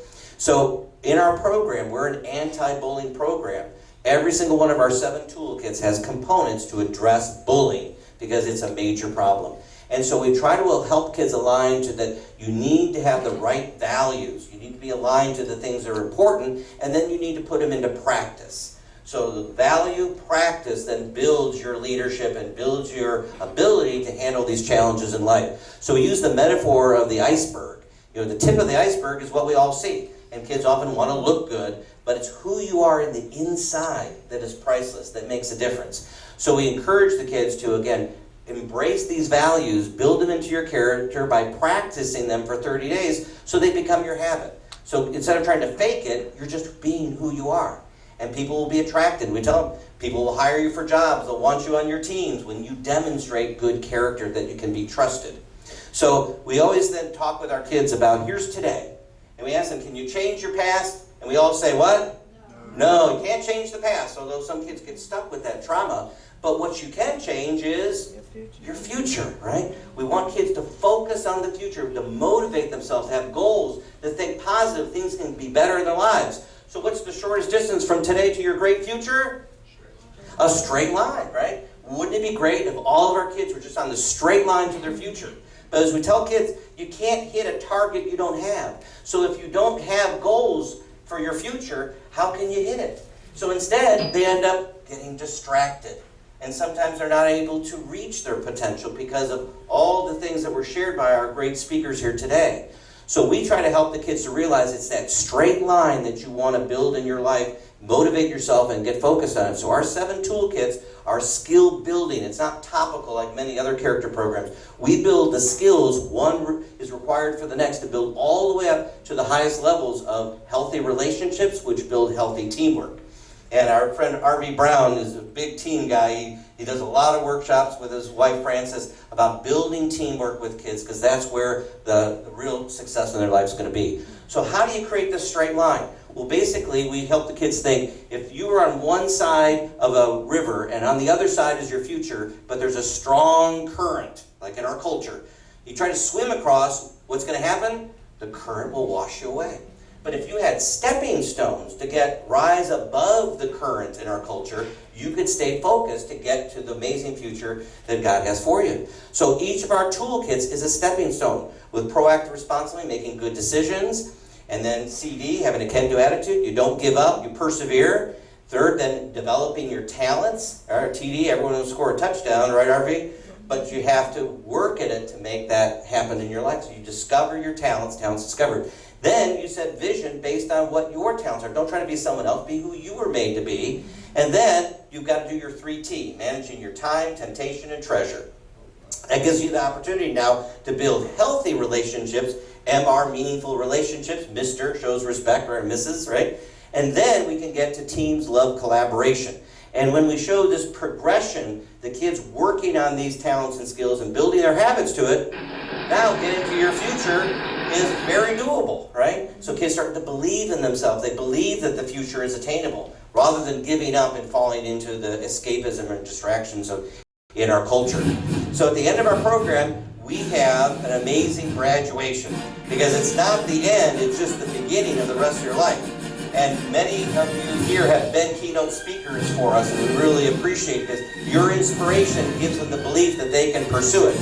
So in our program, we're an anti-bullying program. Every single one of our 7 toolkits has components to address bullying because it's a major problem. And so we try to help kids align to that you need to have the right values. You need to be aligned to the things that are important, and then you need to put them into practice. So the value practice then builds your leadership and builds your ability to handle these challenges in life. So we use the metaphor of the iceberg. The tip of the iceberg is what we all see. And kids often want to look good, but it's who you are in the inside that is priceless, that makes a difference. So we encourage the kids to, again, embrace these values, build them into your character by practicing them for 30 days so they become your habit. So instead of trying to fake it, you're just being who you are. And people will be attracted. We tell them, people will hire you for jobs, they'll want you on your teams when you demonstrate good character that you can be trusted. So we always then talk with our kids about, here's today. And we ask them, can you change your past? And we all say, what? No, you can't change the past, although some kids get stuck with that trauma. But what you can change is your future, right? We want kids to focus on the future, to motivate themselves, to have goals, to think positive, things can be better in their lives. So what's the shortest distance from today to your great future? A straight line, right? Wouldn't it be great if all of our kids were just on the straight line to their future? But as we tell kids, you can't hit a target you don't have. So if you don't have goals for your future, how can you hit it? So instead, they end up getting distracted. And sometimes they're not able to reach their potential because of all the things that were shared by our great speakers here today. So we try to help the kids to realize it's that straight line that you want to build in your life, motivate yourself, and get focused on it. So our 7 toolkits are skill building. It's not topical like many other character programs. We build the skills, one is required for the next, to build all the way up to the highest levels of healthy relationships, which build healthy teamwork. And our friend R.V. Brown is a big team guy. He does a lot of workshops with his wife Frances about building teamwork with kids, because that's where the real success in their life is going to be. So how do you create this straight line? Well, basically, we help the kids think, if you are on one side of a river and on the other side is your future, but there's a strong current, like in our culture, you try to swim across, what's going to happen? The current will wash you away. But if you had stepping stones to rise above the current in our culture, you could stay focused to get to the amazing future that God has for you. So each of our toolkits is a stepping stone with proactive responsibility, making good decisions. And then CD, having a can-do attitude. You don't give up, you persevere. Third, then developing your talents. All right, TD, everyone will score a touchdown, right, RV? But you have to work at it to make that happen in your life. So you discover your talents discovered. Then you set vision based on what your talents are. Don't try to be someone else, be who you were made to be. And then you've got to do your 3T, managing your time, temptation, and treasure. That gives you the opportunity now to build healthy relationships. MR, meaningful relationships. Mr. shows respect, or Mrs., right? And then we can get to teams, love, collaboration. And when we show this progression, the kids working on these talents and skills and building their habits to it, now getting to your future is very doable, right? So kids start to believe in themselves. They believe that the future is attainable, rather than giving up and falling into the escapism and distractions in our culture. So at the end of our program, we have an amazing graduation, because it's not the end, it's just the beginning of the rest of your life. And many of you here have been keynote speakers for us, and we really appreciate this. Your inspiration gives them the belief that they can pursue it.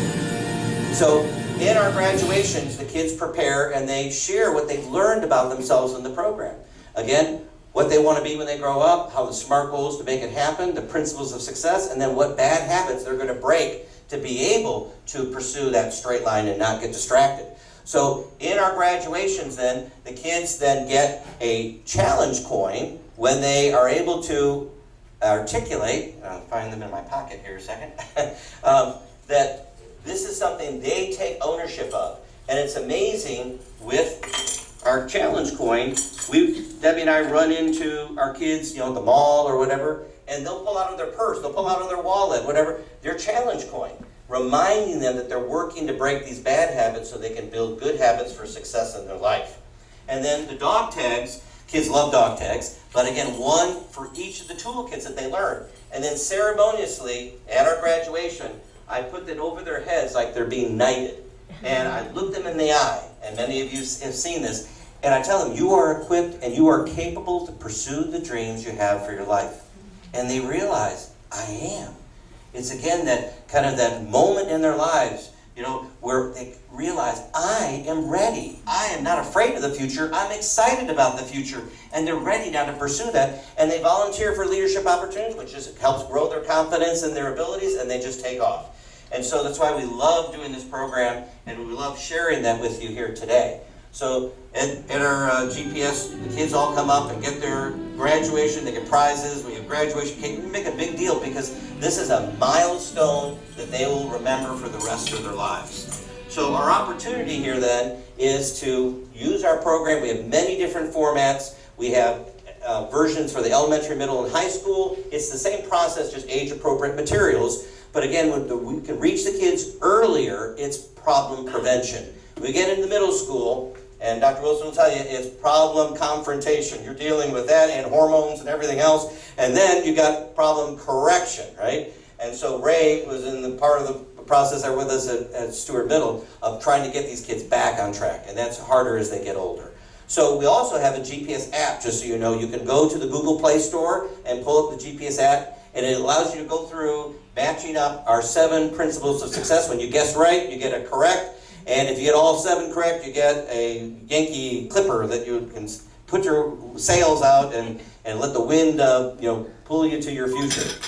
So in our graduations, the kids prepare and they share what they've learned about themselves in the program. Again, what they want to be when they grow up, how the SMART goals to make it happen, the principles of success, and then what bad habits they're going to break to be able to pursue that straight line and not get distracted. So in our graduations then, the kids then get a challenge coin when they are able to articulate, I'll find them in my pocket here a second, that this is something they take ownership of. And it's amazing with our challenge coin, Debbie and I run into our kids, at the mall or whatever, and they'll pull out of their purse, they'll pull out of their wallet, whatever, their challenge coin, reminding them that they're working to break these bad habits so they can build good habits for success in their life. And then the dog tags, kids love dog tags, but again, one for each of the toolkits that they learn. And then ceremoniously, at our graduation, I put that over their heads like they're being knighted. And I look them in the eye, and many of you have seen this, and I tell them, you are equipped and you are capable to pursue the dreams you have for your life. And they realize, I am. It's again that kind of that moment in their lives, where they realize, I am ready. I am not afraid of the future. I'm excited about the future. And they're ready now to pursue that. And they volunteer for leadership opportunities, which just helps grow their confidence and their abilities, and they just take off. And so that's why we love doing this program, and we love sharing that with you here today. So at our GPS, the kids all come up and get their graduation. They get prizes. We have graduation cake. We make a big deal because this is a milestone that they will remember for the rest of their lives. So our opportunity here then is to use our program. We have many different formats. We have versions for the elementary, middle, and high school. It's the same process, just age-appropriate materials. But again, when we can reach the kids earlier, it's problem prevention. We get into middle school, and Dr. Wilson will tell you, it's problem confrontation. You're dealing with that and hormones and everything else. And then you got problem correction, right? And so Ray was in the part of the process there with us at Stewart Middle of trying to get these kids back on track. And that's harder as they get older. So we also have a GPS app, just so you know. You can go to the Google Play Store and pull up the GPS app, and it allows you to go through matching up our 7 principles of success. When you guess right, you get a correct. And if you get all 7 correct, you get a Yankee clipper that you can put your sails out and let the wind pull you to your future.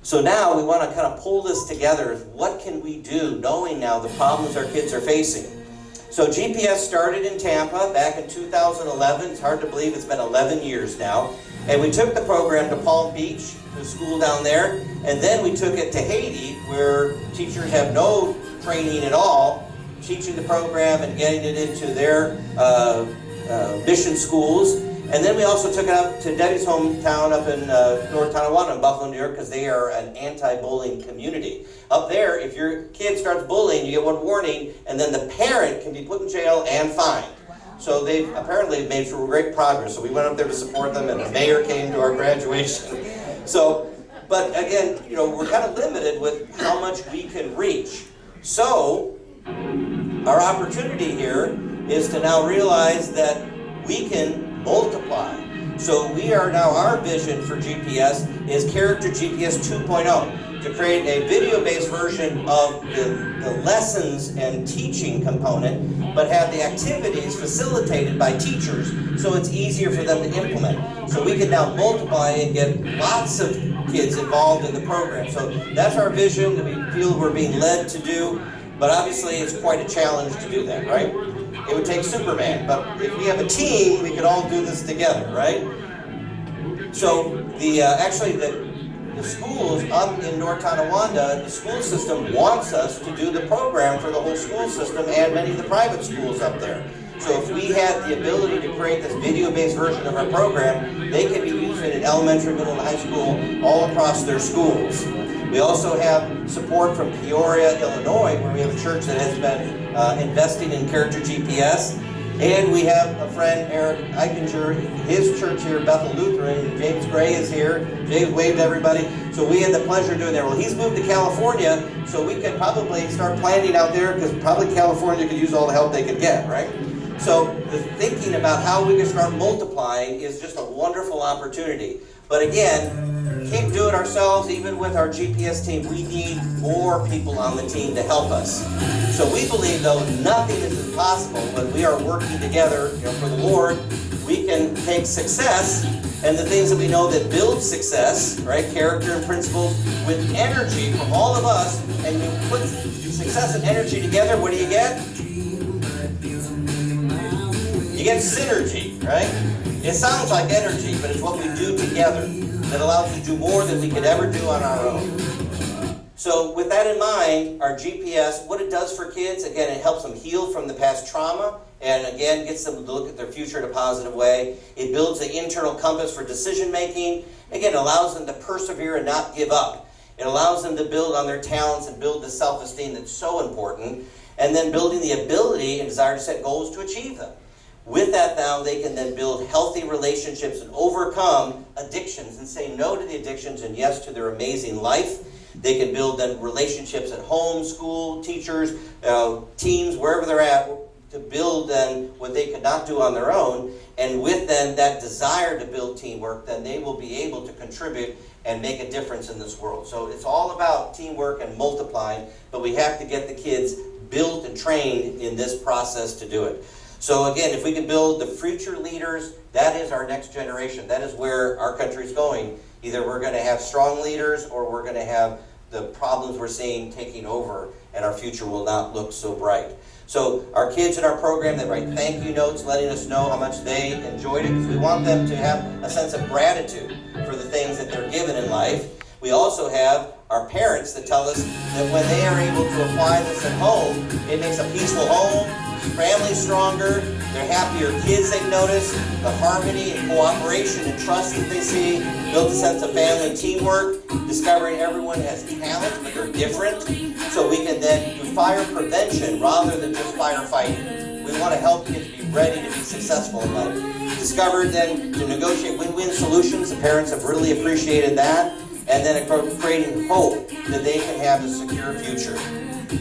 So now we want to kind of pull this together. What can we do knowing now the problems our kids are facing? So GPS started in Tampa back in 2011. It's hard to believe it's been 11 years now. And we took the program to Palm Beach, the school down there, and then we took it to Haiti, where teachers have no training at all, teaching the program and getting it into their mission schools. And then we also took it out to Debbie's hometown up in North Tonawanda in Buffalo, New York, because they are an anti-bullying community. Up there, if your kid starts bullying, you get one warning, and then the parent can be put in jail and fined. So they've apparently made some great progress. So we went up there to support them, and the mayor came to our graduation. So, but again, you know, we're kind of limited with how much we can reach. So, our opportunity here is to now realize that we can multiply. So we are now, our vision for GPS is Character GPS 2.0, to create a video-based version of the lessons and teaching component, but have the activities facilitated by teachers so it's easier for them to implement. So we can now multiply and get lots of kids involved in the program. So that's our vision that we feel we're being led to do, but obviously it's quite a challenge to do that, right? It would take Superman, but if we have a team, we could all do this together, right? So actually the schools up in North Tonawanda, the school system wants us to do the program for the whole school system and many of the private schools up there. So if we had the ability to create this video-based version of our program, they can be used in elementary, middle, and high school all across their schools. We also have support from Peoria, Illinois, where we have a church that has been investing in Character GPS. And we have a friend, Eric Eichinger, his church here, Bethel Lutheran. James Gray is here. James waved everybody. So we had the pleasure of doing that. Well, he's moved to California, so we could probably start planning out there, because probably California could use all the help they could get, right? So the thinking about how we can start multiplying is just a wonderful opportunity. But again, can't do it ourselves, even with our GPS team. We need more people on the team to help us. So we believe, though, nothing is impossible when we are working together, you know, for the Lord. We can take success and the things that we know that build success, right, character and principles, with energy from all of us, and you put success and energy together, what do you get? You get synergy, right? It sounds like energy, but it's what we do together that allows us to do more than we could ever do on our own. So with that in mind, our GPS, what it does for kids, again, it helps them heal from the past trauma, and again, gets them to look at their future in a positive way. It builds the internal compass for decision making. Again, it allows them to persevere and not give up. It allows them to build on their talents and build the self-esteem that's so important, and then building the ability and desire to set goals to achieve them. With that now, they can then build healthy relationships and overcome addictions and say no to the addictions and yes to their amazing life. They can build then relationships at home, school, teachers, teams, wherever they're at, to build then what they could not do on their own. And with then that desire to build teamwork, then they will be able to contribute and make a difference in this world. So it's all about teamwork and multiplying, but we have to get the kids built and trained in this process to do it. So again, if we can build the future leaders, that is our next generation. That is where our country's going. Either we're going to have strong leaders, or we're going to have the problems we're seeing taking over, and our future will not look so bright. So our kids in our program, they write thank you notes letting us know how much they enjoyed it, because we want them to have a sense of gratitude for the things that they're given in life. We also have our parents that tell us that when they are able to apply this at home, it makes a peaceful home, families stronger, they're happier kids, they've noticed, the harmony and cooperation and trust that they see, build a sense of family and teamwork, discovering everyone has talent, but they're different, so we can then do fire prevention rather than just firefighting. We want to help kids be ready to be successful in life. Discovered then to negotiate win-win solutions, the parents have really appreciated that, and then creating hope that they can have a secure future.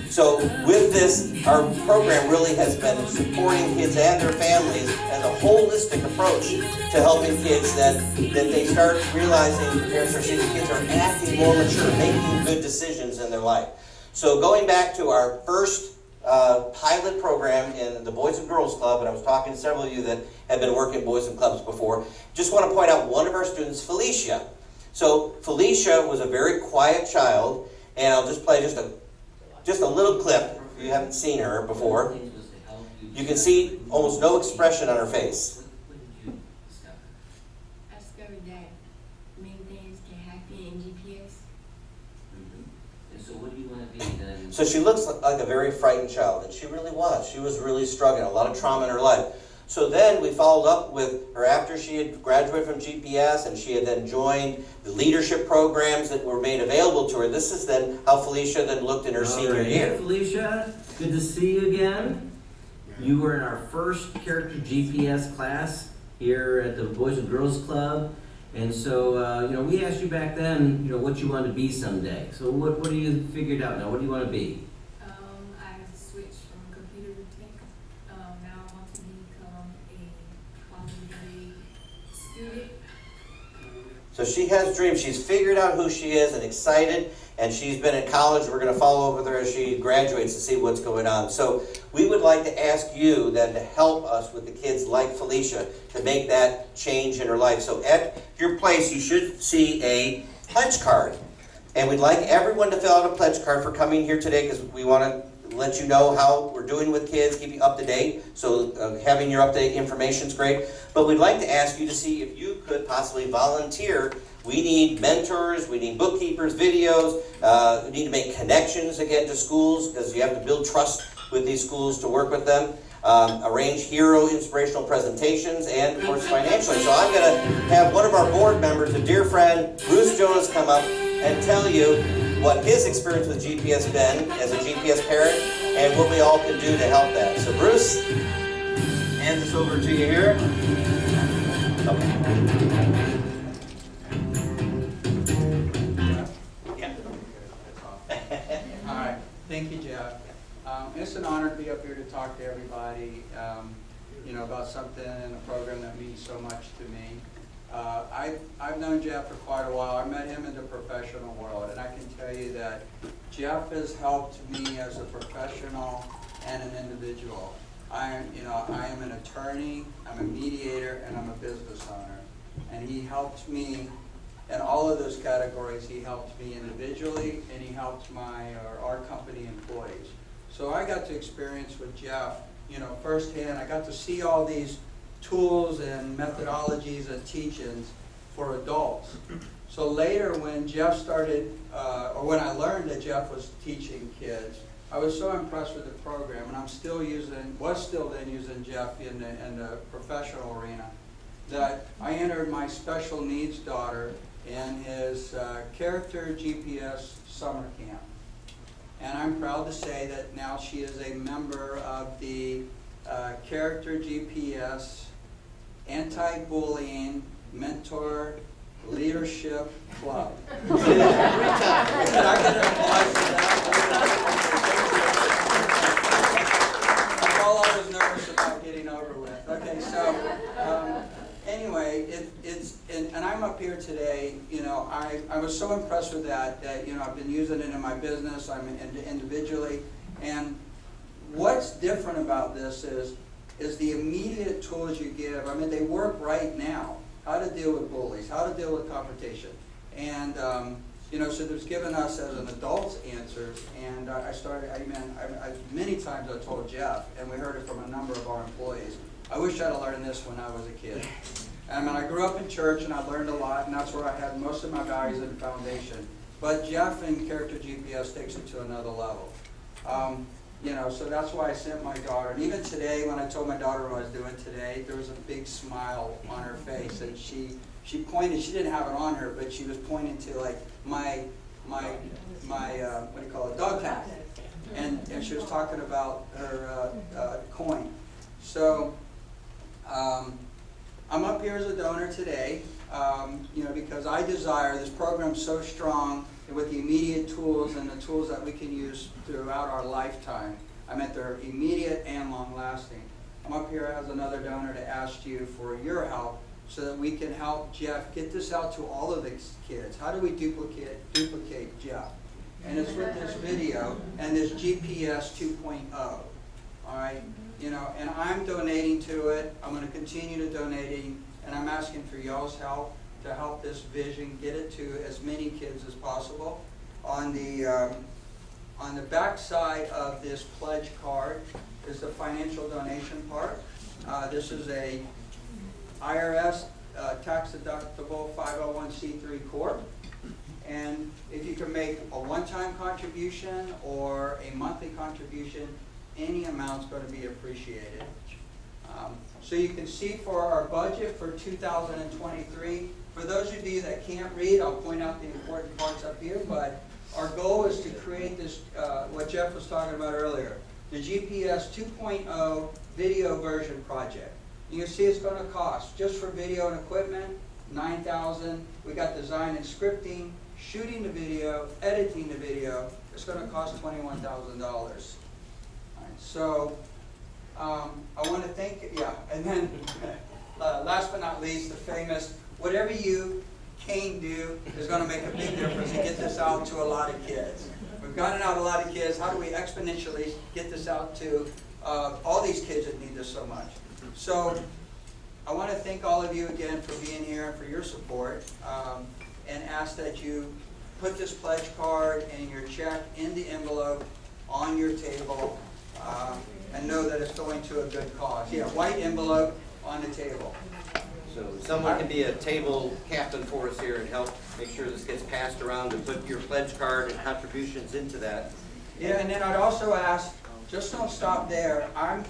So with this, our program really has been supporting kids and their families as a holistic approach to helping kids that they start realizing, the parents are seeing the kids are acting more mature, making good decisions in their life. So going back to our first pilot program in the Boys and Girls Club, and I was talking to several of you that have been working in Boys and Clubs before, just want to point out one of our students, Felicia. So Felicia was a very quiet child, and I'll just play just a little clip if you haven't seen her before. You can see almost no expression on her face. I discovered that many things can happen in GPS. And so what do you want to be then? So she looks like a very frightened child, and she really was. She was really struggling, a lot of trauma in her life. So then we followed up with her after she had graduated from GPS, and she had then joined the leadership programs that were made available to her. This is then how Felicia then looked in her senior year. Felicia, good to see you again. You were in our first character GPS class here at the Boys and Girls Club. And so, we asked you back then, what you wanted to be someday. So what do you figured out now? What do you want to be? I switched from computer to tech. Now I want to become a college grade student. So she has dreams. She's figured out who she is and excited, and she's been in college. We're going to follow up with her as she graduates to see what's going on. So we would like to ask you then to help us with the kids like Felicia to make that change in her life. So at your place, you should see a pledge card. And we'd like everyone to fill out a pledge card for coming here today, because we want to let you know how we're doing with kids, keep you up to date. So having your up-to-date information is great. But we'd like to ask you to see if you could possibly volunteer. We need mentors, we need bookkeepers, videos, we need to make connections again to schools, because you have to build trust with these schools to work with them. Arrange hero inspirational presentations, and of course financially. So I'm going to have one of our board members, a dear friend, Bruce Jonas, come up and tell you what his experience with GPS been as a GPS parent and what we all can do to help that. So Bruce, hand this over to you here. Okay. All right, thank you, Jeff. It's an honor to be up here to talk to everybody, about something in a program that means so much to me. I've known Jeff for quite a while. I met him in the professional world, and I can tell you that Jeff has helped me as a professional and an individual. I am an attorney, I'm a mediator, and I'm a business owner. And he helped me in all of those categories. He helped me individually, and he helped our company employees. So I got to experience with Jeff, firsthand. I got to see all these tools and methodologies and teachings for adults. So later when Jeff started, or when I learned that Jeff was teaching kids, I was so impressed with the program, and was still then using Jeff in the professional arena, that I entered my special needs daughter in his character GPS summer camp. And I'm proud to say that now she is a member of the Character GPS Anti-Bullying Mentor Leadership Club. I get an applause for that. I'm all always nervous about getting over with. Okay, so anyway, and I'm up here today. I was so impressed with that I've been using it in my business. I'm individually, and what's different about this is the immediate tools you give. I mean, they work right now. How to deal with bullies, how to deal with confrontation, and so there's given us as an adult's answers. And many times I told Jeff, and we heard it from a number of our employees, I wish I'd have learned this when I was a kid. And I grew up in church, and I learned a lot, and that's where I had most of my values and foundation. But Jeff and Character GPS takes it to another level. So that's why I sent my daughter. And even today, when I told my daughter what I was doing today, there was a big smile on her face, and she pointed. She didn't have it on her, but she was pointing to like my what do you call it, dog tag, and she was talking about her coin. So I'm up here as a donor today, because I desire this program so strong, and with the immediate tools and the tools that we can use throughout our lifetime. I meant they're immediate and long-lasting. I'm up here as another donor to ask you for your help so that we can help Jeff get this out to all of the kids. How do we duplicate Jeff? And it's with this video and this GPS 2.0. All right, and I'm donating to it. I'm going to continue to donating, and I'm asking for y'all's help to help this vision get it to as many kids as possible. On the back side of this pledge card is the financial donation part. This is a IRS tax-deductible 501c3 corp. And if you can make a one-time contribution or a monthly contribution, any amount's going to be appreciated. So you can see for our budget for 2023, for those of you that can't read, I'll point out the important parts up here, but our goal is to create this, what Jeff was talking about earlier, the GPS 2.0 video version project. You can see it's going to cost, just for video and equipment, $9,000. We got design and scripting, shooting the video, editing the video. It's going to cost $21,000. All right, so I want to thank, and then last but not least, the famous, whatever you can do is going to make a big difference and get this out to a lot of kids. We've gotten out a lot of kids. How do we exponentially get this out to all these kids that need this so much? So I want to thank all of you again for being here and for your support, and ask that you put this pledge card and your check in the envelope on your table, and know that it's going to a good cause. Yeah, white envelope on the table. So someone can be a table captain for us here and help make sure this gets passed around and put your pledge card and contributions into that. Yeah, and then I'd also ask, just don't stop there. I'm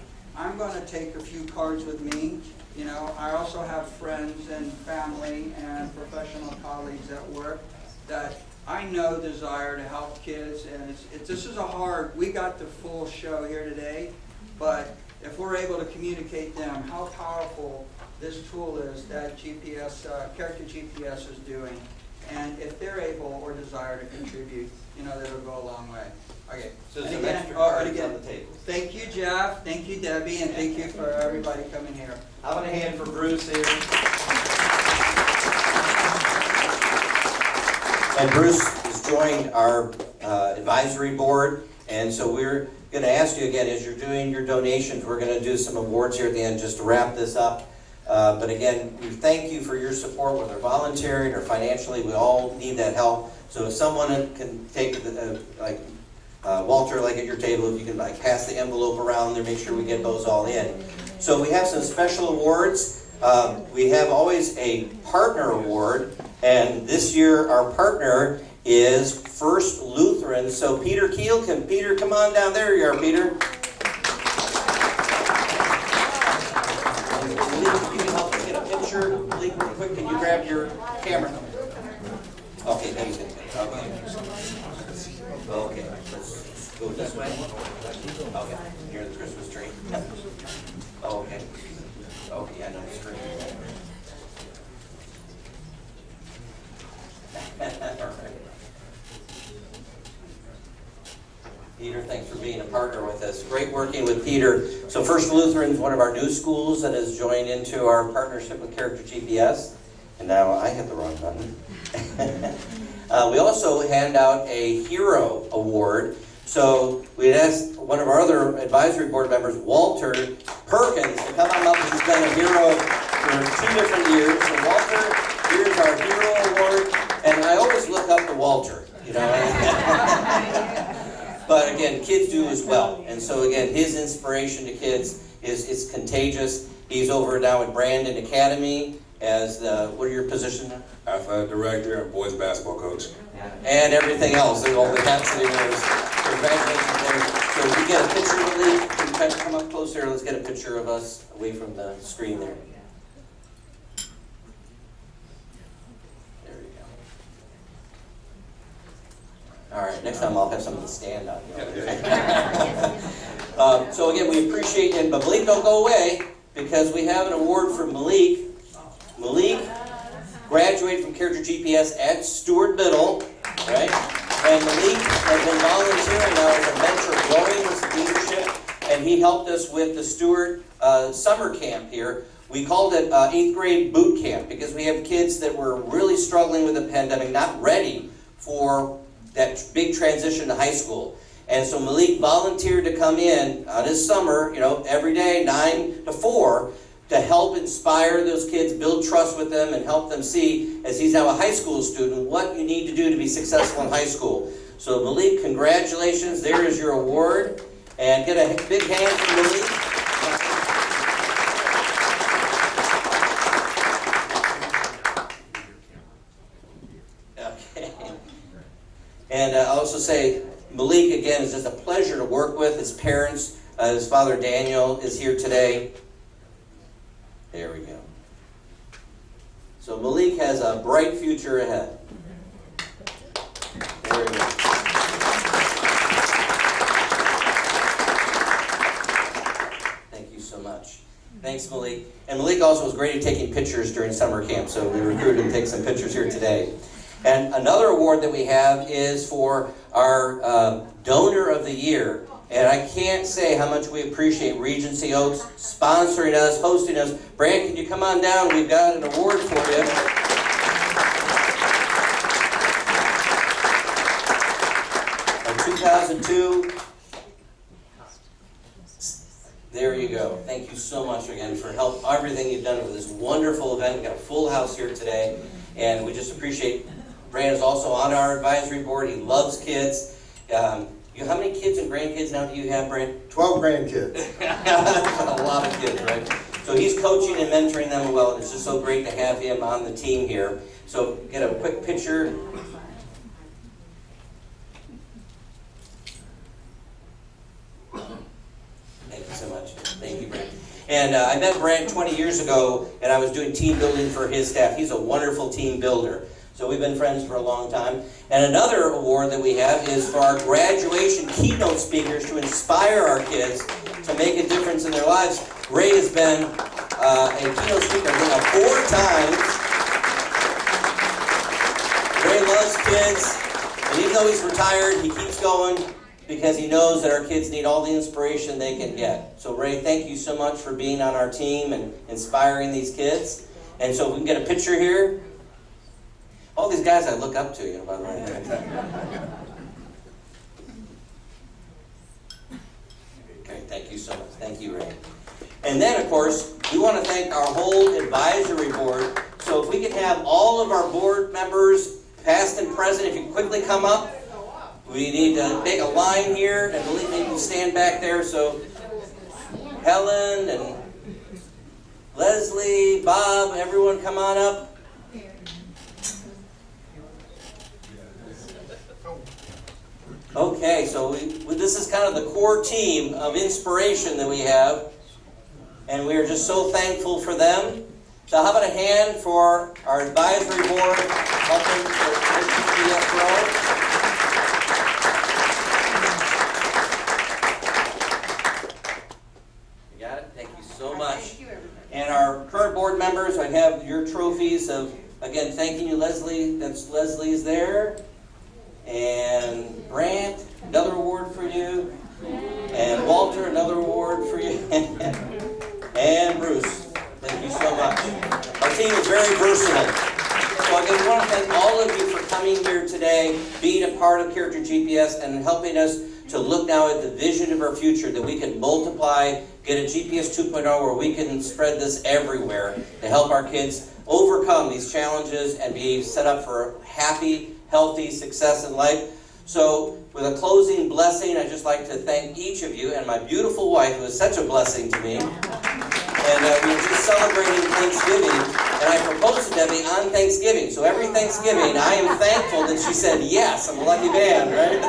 going to take a few cards with me. You know, I also have friends and family and professional colleagues at work that I know desire to help kids, and this is a hard, we got the full show here today, but if we're able to communicate them how powerful this tool is that GPS, Character GPS is doing, and if they're able or desire to contribute, you know, that'll go a long way. Okay. So And some again, extra cards again, on the table. thank you, Jeff. Thank you, Debbie, and thank you for everybody coming here. How about a hand for Bruce here? And Bruce has joined our advisory board, and so we're going to ask you again, as you're doing your donations, we're going to do some awards here at the end just to wrap this up. But again, we thank you for your support, whether volunteering or financially. We all need that help. So if someone can take, like Walter, like at your table, if you can like pass the envelope around there, make sure we get those all in. So we have some special awards. We have always a partner award, and this year our partner is First Lutheran. So Peter Keel, Peter come on down? There you are, Peter. You can help us get a picture. Really quick, can you grab your camera? Okay, thanks. Okay, let's go this way. Okay, near the Christmas tree. Oh, okay. Okay, I know the screen. All right. Peter, thanks for being a partner with us. Great working with Peter. So First Lutheran is one of our new schools that has joined into our partnership with Character GPS. And now I hit the wrong button. We also hand out a Hero Award. So we had asked one of our other advisory board members, Walter Perkins, to come on up. He's been a hero for 2 different years. So Walter, here's our Hero Award. And I always look up to Walter, you know. But again, kids do as well. And so again, his inspiration to kids is contagious. He's over now at Brandon Academy as the, what are your positions now? Athletic director and boys basketball coach. And everything else, and all the hats that he wears. Congratulations there. So we get a picture of the league. Can you kind of come up closer? Let's get a picture of us away from the screen there. There we go. All right, next time I'll have something to stand on. So again, we appreciate it, but Malik, don't go away, because we have an award for Malik. Malik graduated from Character GPS at Stewart Middle, right? And Malik has been volunteering now as a mentor, growing his leadership, and he helped us with the Stewart summer camp here. We called it 8th grade boot camp because we have kids that were really struggling with the pandemic, not ready for that big transition to high school. And so Malik volunteered to come in on his summer, you know, every day, 9 to 4, to help inspire those kids, build trust with them, and help them see, as he's now a high school student, what you need to do to be successful in high school. So Malik, congratulations. There is your award. And get a big hand for Malik. Okay. And I'll also say, Malik, again, is just a pleasure to work with. His parents, his father Daniel is here today. There we go. So Malik has a bright future ahead. There we go. so much. Thanks, Malik. And Malik also was great at taking pictures during summer camp, so we recruited him to take some pictures here today. And another award that we have is for our Donor of the Year. And I can't say how much we appreciate Regency Oaks sponsoring us, hosting us. Brant, can you come on down? We've got an award for you. Our 2002. There you go. Thank you so much again for everything you've done for this wonderful event. We've got a full house here today, and we just appreciate. Brand is also on our advisory board. He loves kids. How many kids and grandkids now do you have, Brand? 12 grandkids. That's a lot of kids, right? So he's coaching and mentoring them well, and it's just so great to have him on the team here. So get a quick picture. Thank you so much. Thank you, Brent. And I met Brent 20 years ago, and I was doing team building for his staff. He's a wonderful team builder. So we've been friends for a long time. And another award that we have is for our graduation keynote speakers to inspire our kids to make a difference in their lives. Ray has been a keynote speaker, I think, 4 times. Ray loves kids, and even though he's retired, he keeps going because he knows that our kids need all the inspiration they can get. So Ray, thank you so much for being on our team and inspiring these kids. And so we can get a picture here. All these guys I look up to, by the way. Okay, thank you so much. Thank you, Ray. And then, of course, we want to thank our whole advisory board. So if we could have all of our board members, past and present, if you quickly come up. We need to make a line here, and Malik, maybe you can stand back there. So Helen and Leslie, Bob, everyone come on up. Okay, so this is kind of the core team of inspiration that we have, and we are just so thankful for them. So how about a hand for our advisory board helping to GPS grow? You got it? Thank you so much. Thank you, everybody. And our current board members, I have your trophies of, again, thanking you, Leslie. That's Leslie's there. And Brant, another award for you. And Walter, another award for you. And Bruce, thank you so much. Our team is very versatile. So again, we want to thank all of you for coming here today, being a part of Character GPS, and helping us to look now at the vision of our future, that we can multiply, get a GPS 2.0 where we can spread this everywhere to help our kids overcome these challenges and be set up for happy, healthy success in life. So with a closing blessing, I'd just like to thank each of you and my beautiful wife, who is such a blessing to me. And we were just celebrating Thanksgiving, and I proposed to Debbie on Thanksgiving. So every Thanksgiving, I am thankful that she said yes. I'm a lucky man, right?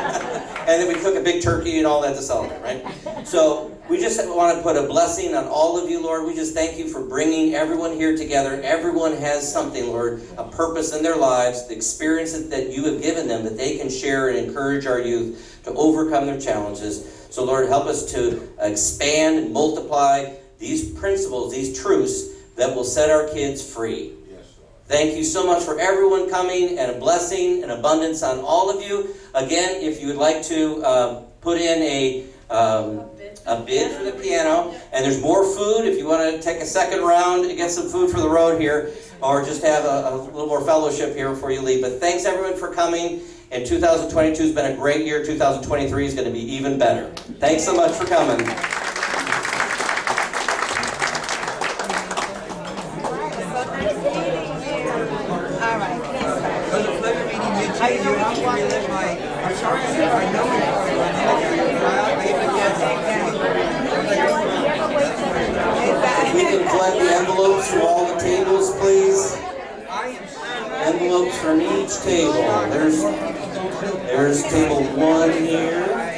And then we cook a big turkey and all that to celebrate, right? So we just want to put a blessing on all of you, Lord. We just thank you for bringing everyone here together. Everyone has something, Lord, a purpose in thetheir lives, the experiences that you have given them that they can share and encourage our youth to overcome their challenges. So, Lord, help us to expand and multiply these principles, these truths that will set our kids free. Thank you so much for everyone coming, and a blessing and abundance on all of you. Again, if you would like to put in a bid for the piano, and there's more food if you want to take a second round and get some food for the road here, or just have a little more fellowship here before you leave. But thanks everyone for coming, and 2022 has been a great year. 2023 is going to be even better. Thanks so much for coming. We can collect the envelopes from all the tables, please. Envelopes from each table. There's table 1 here.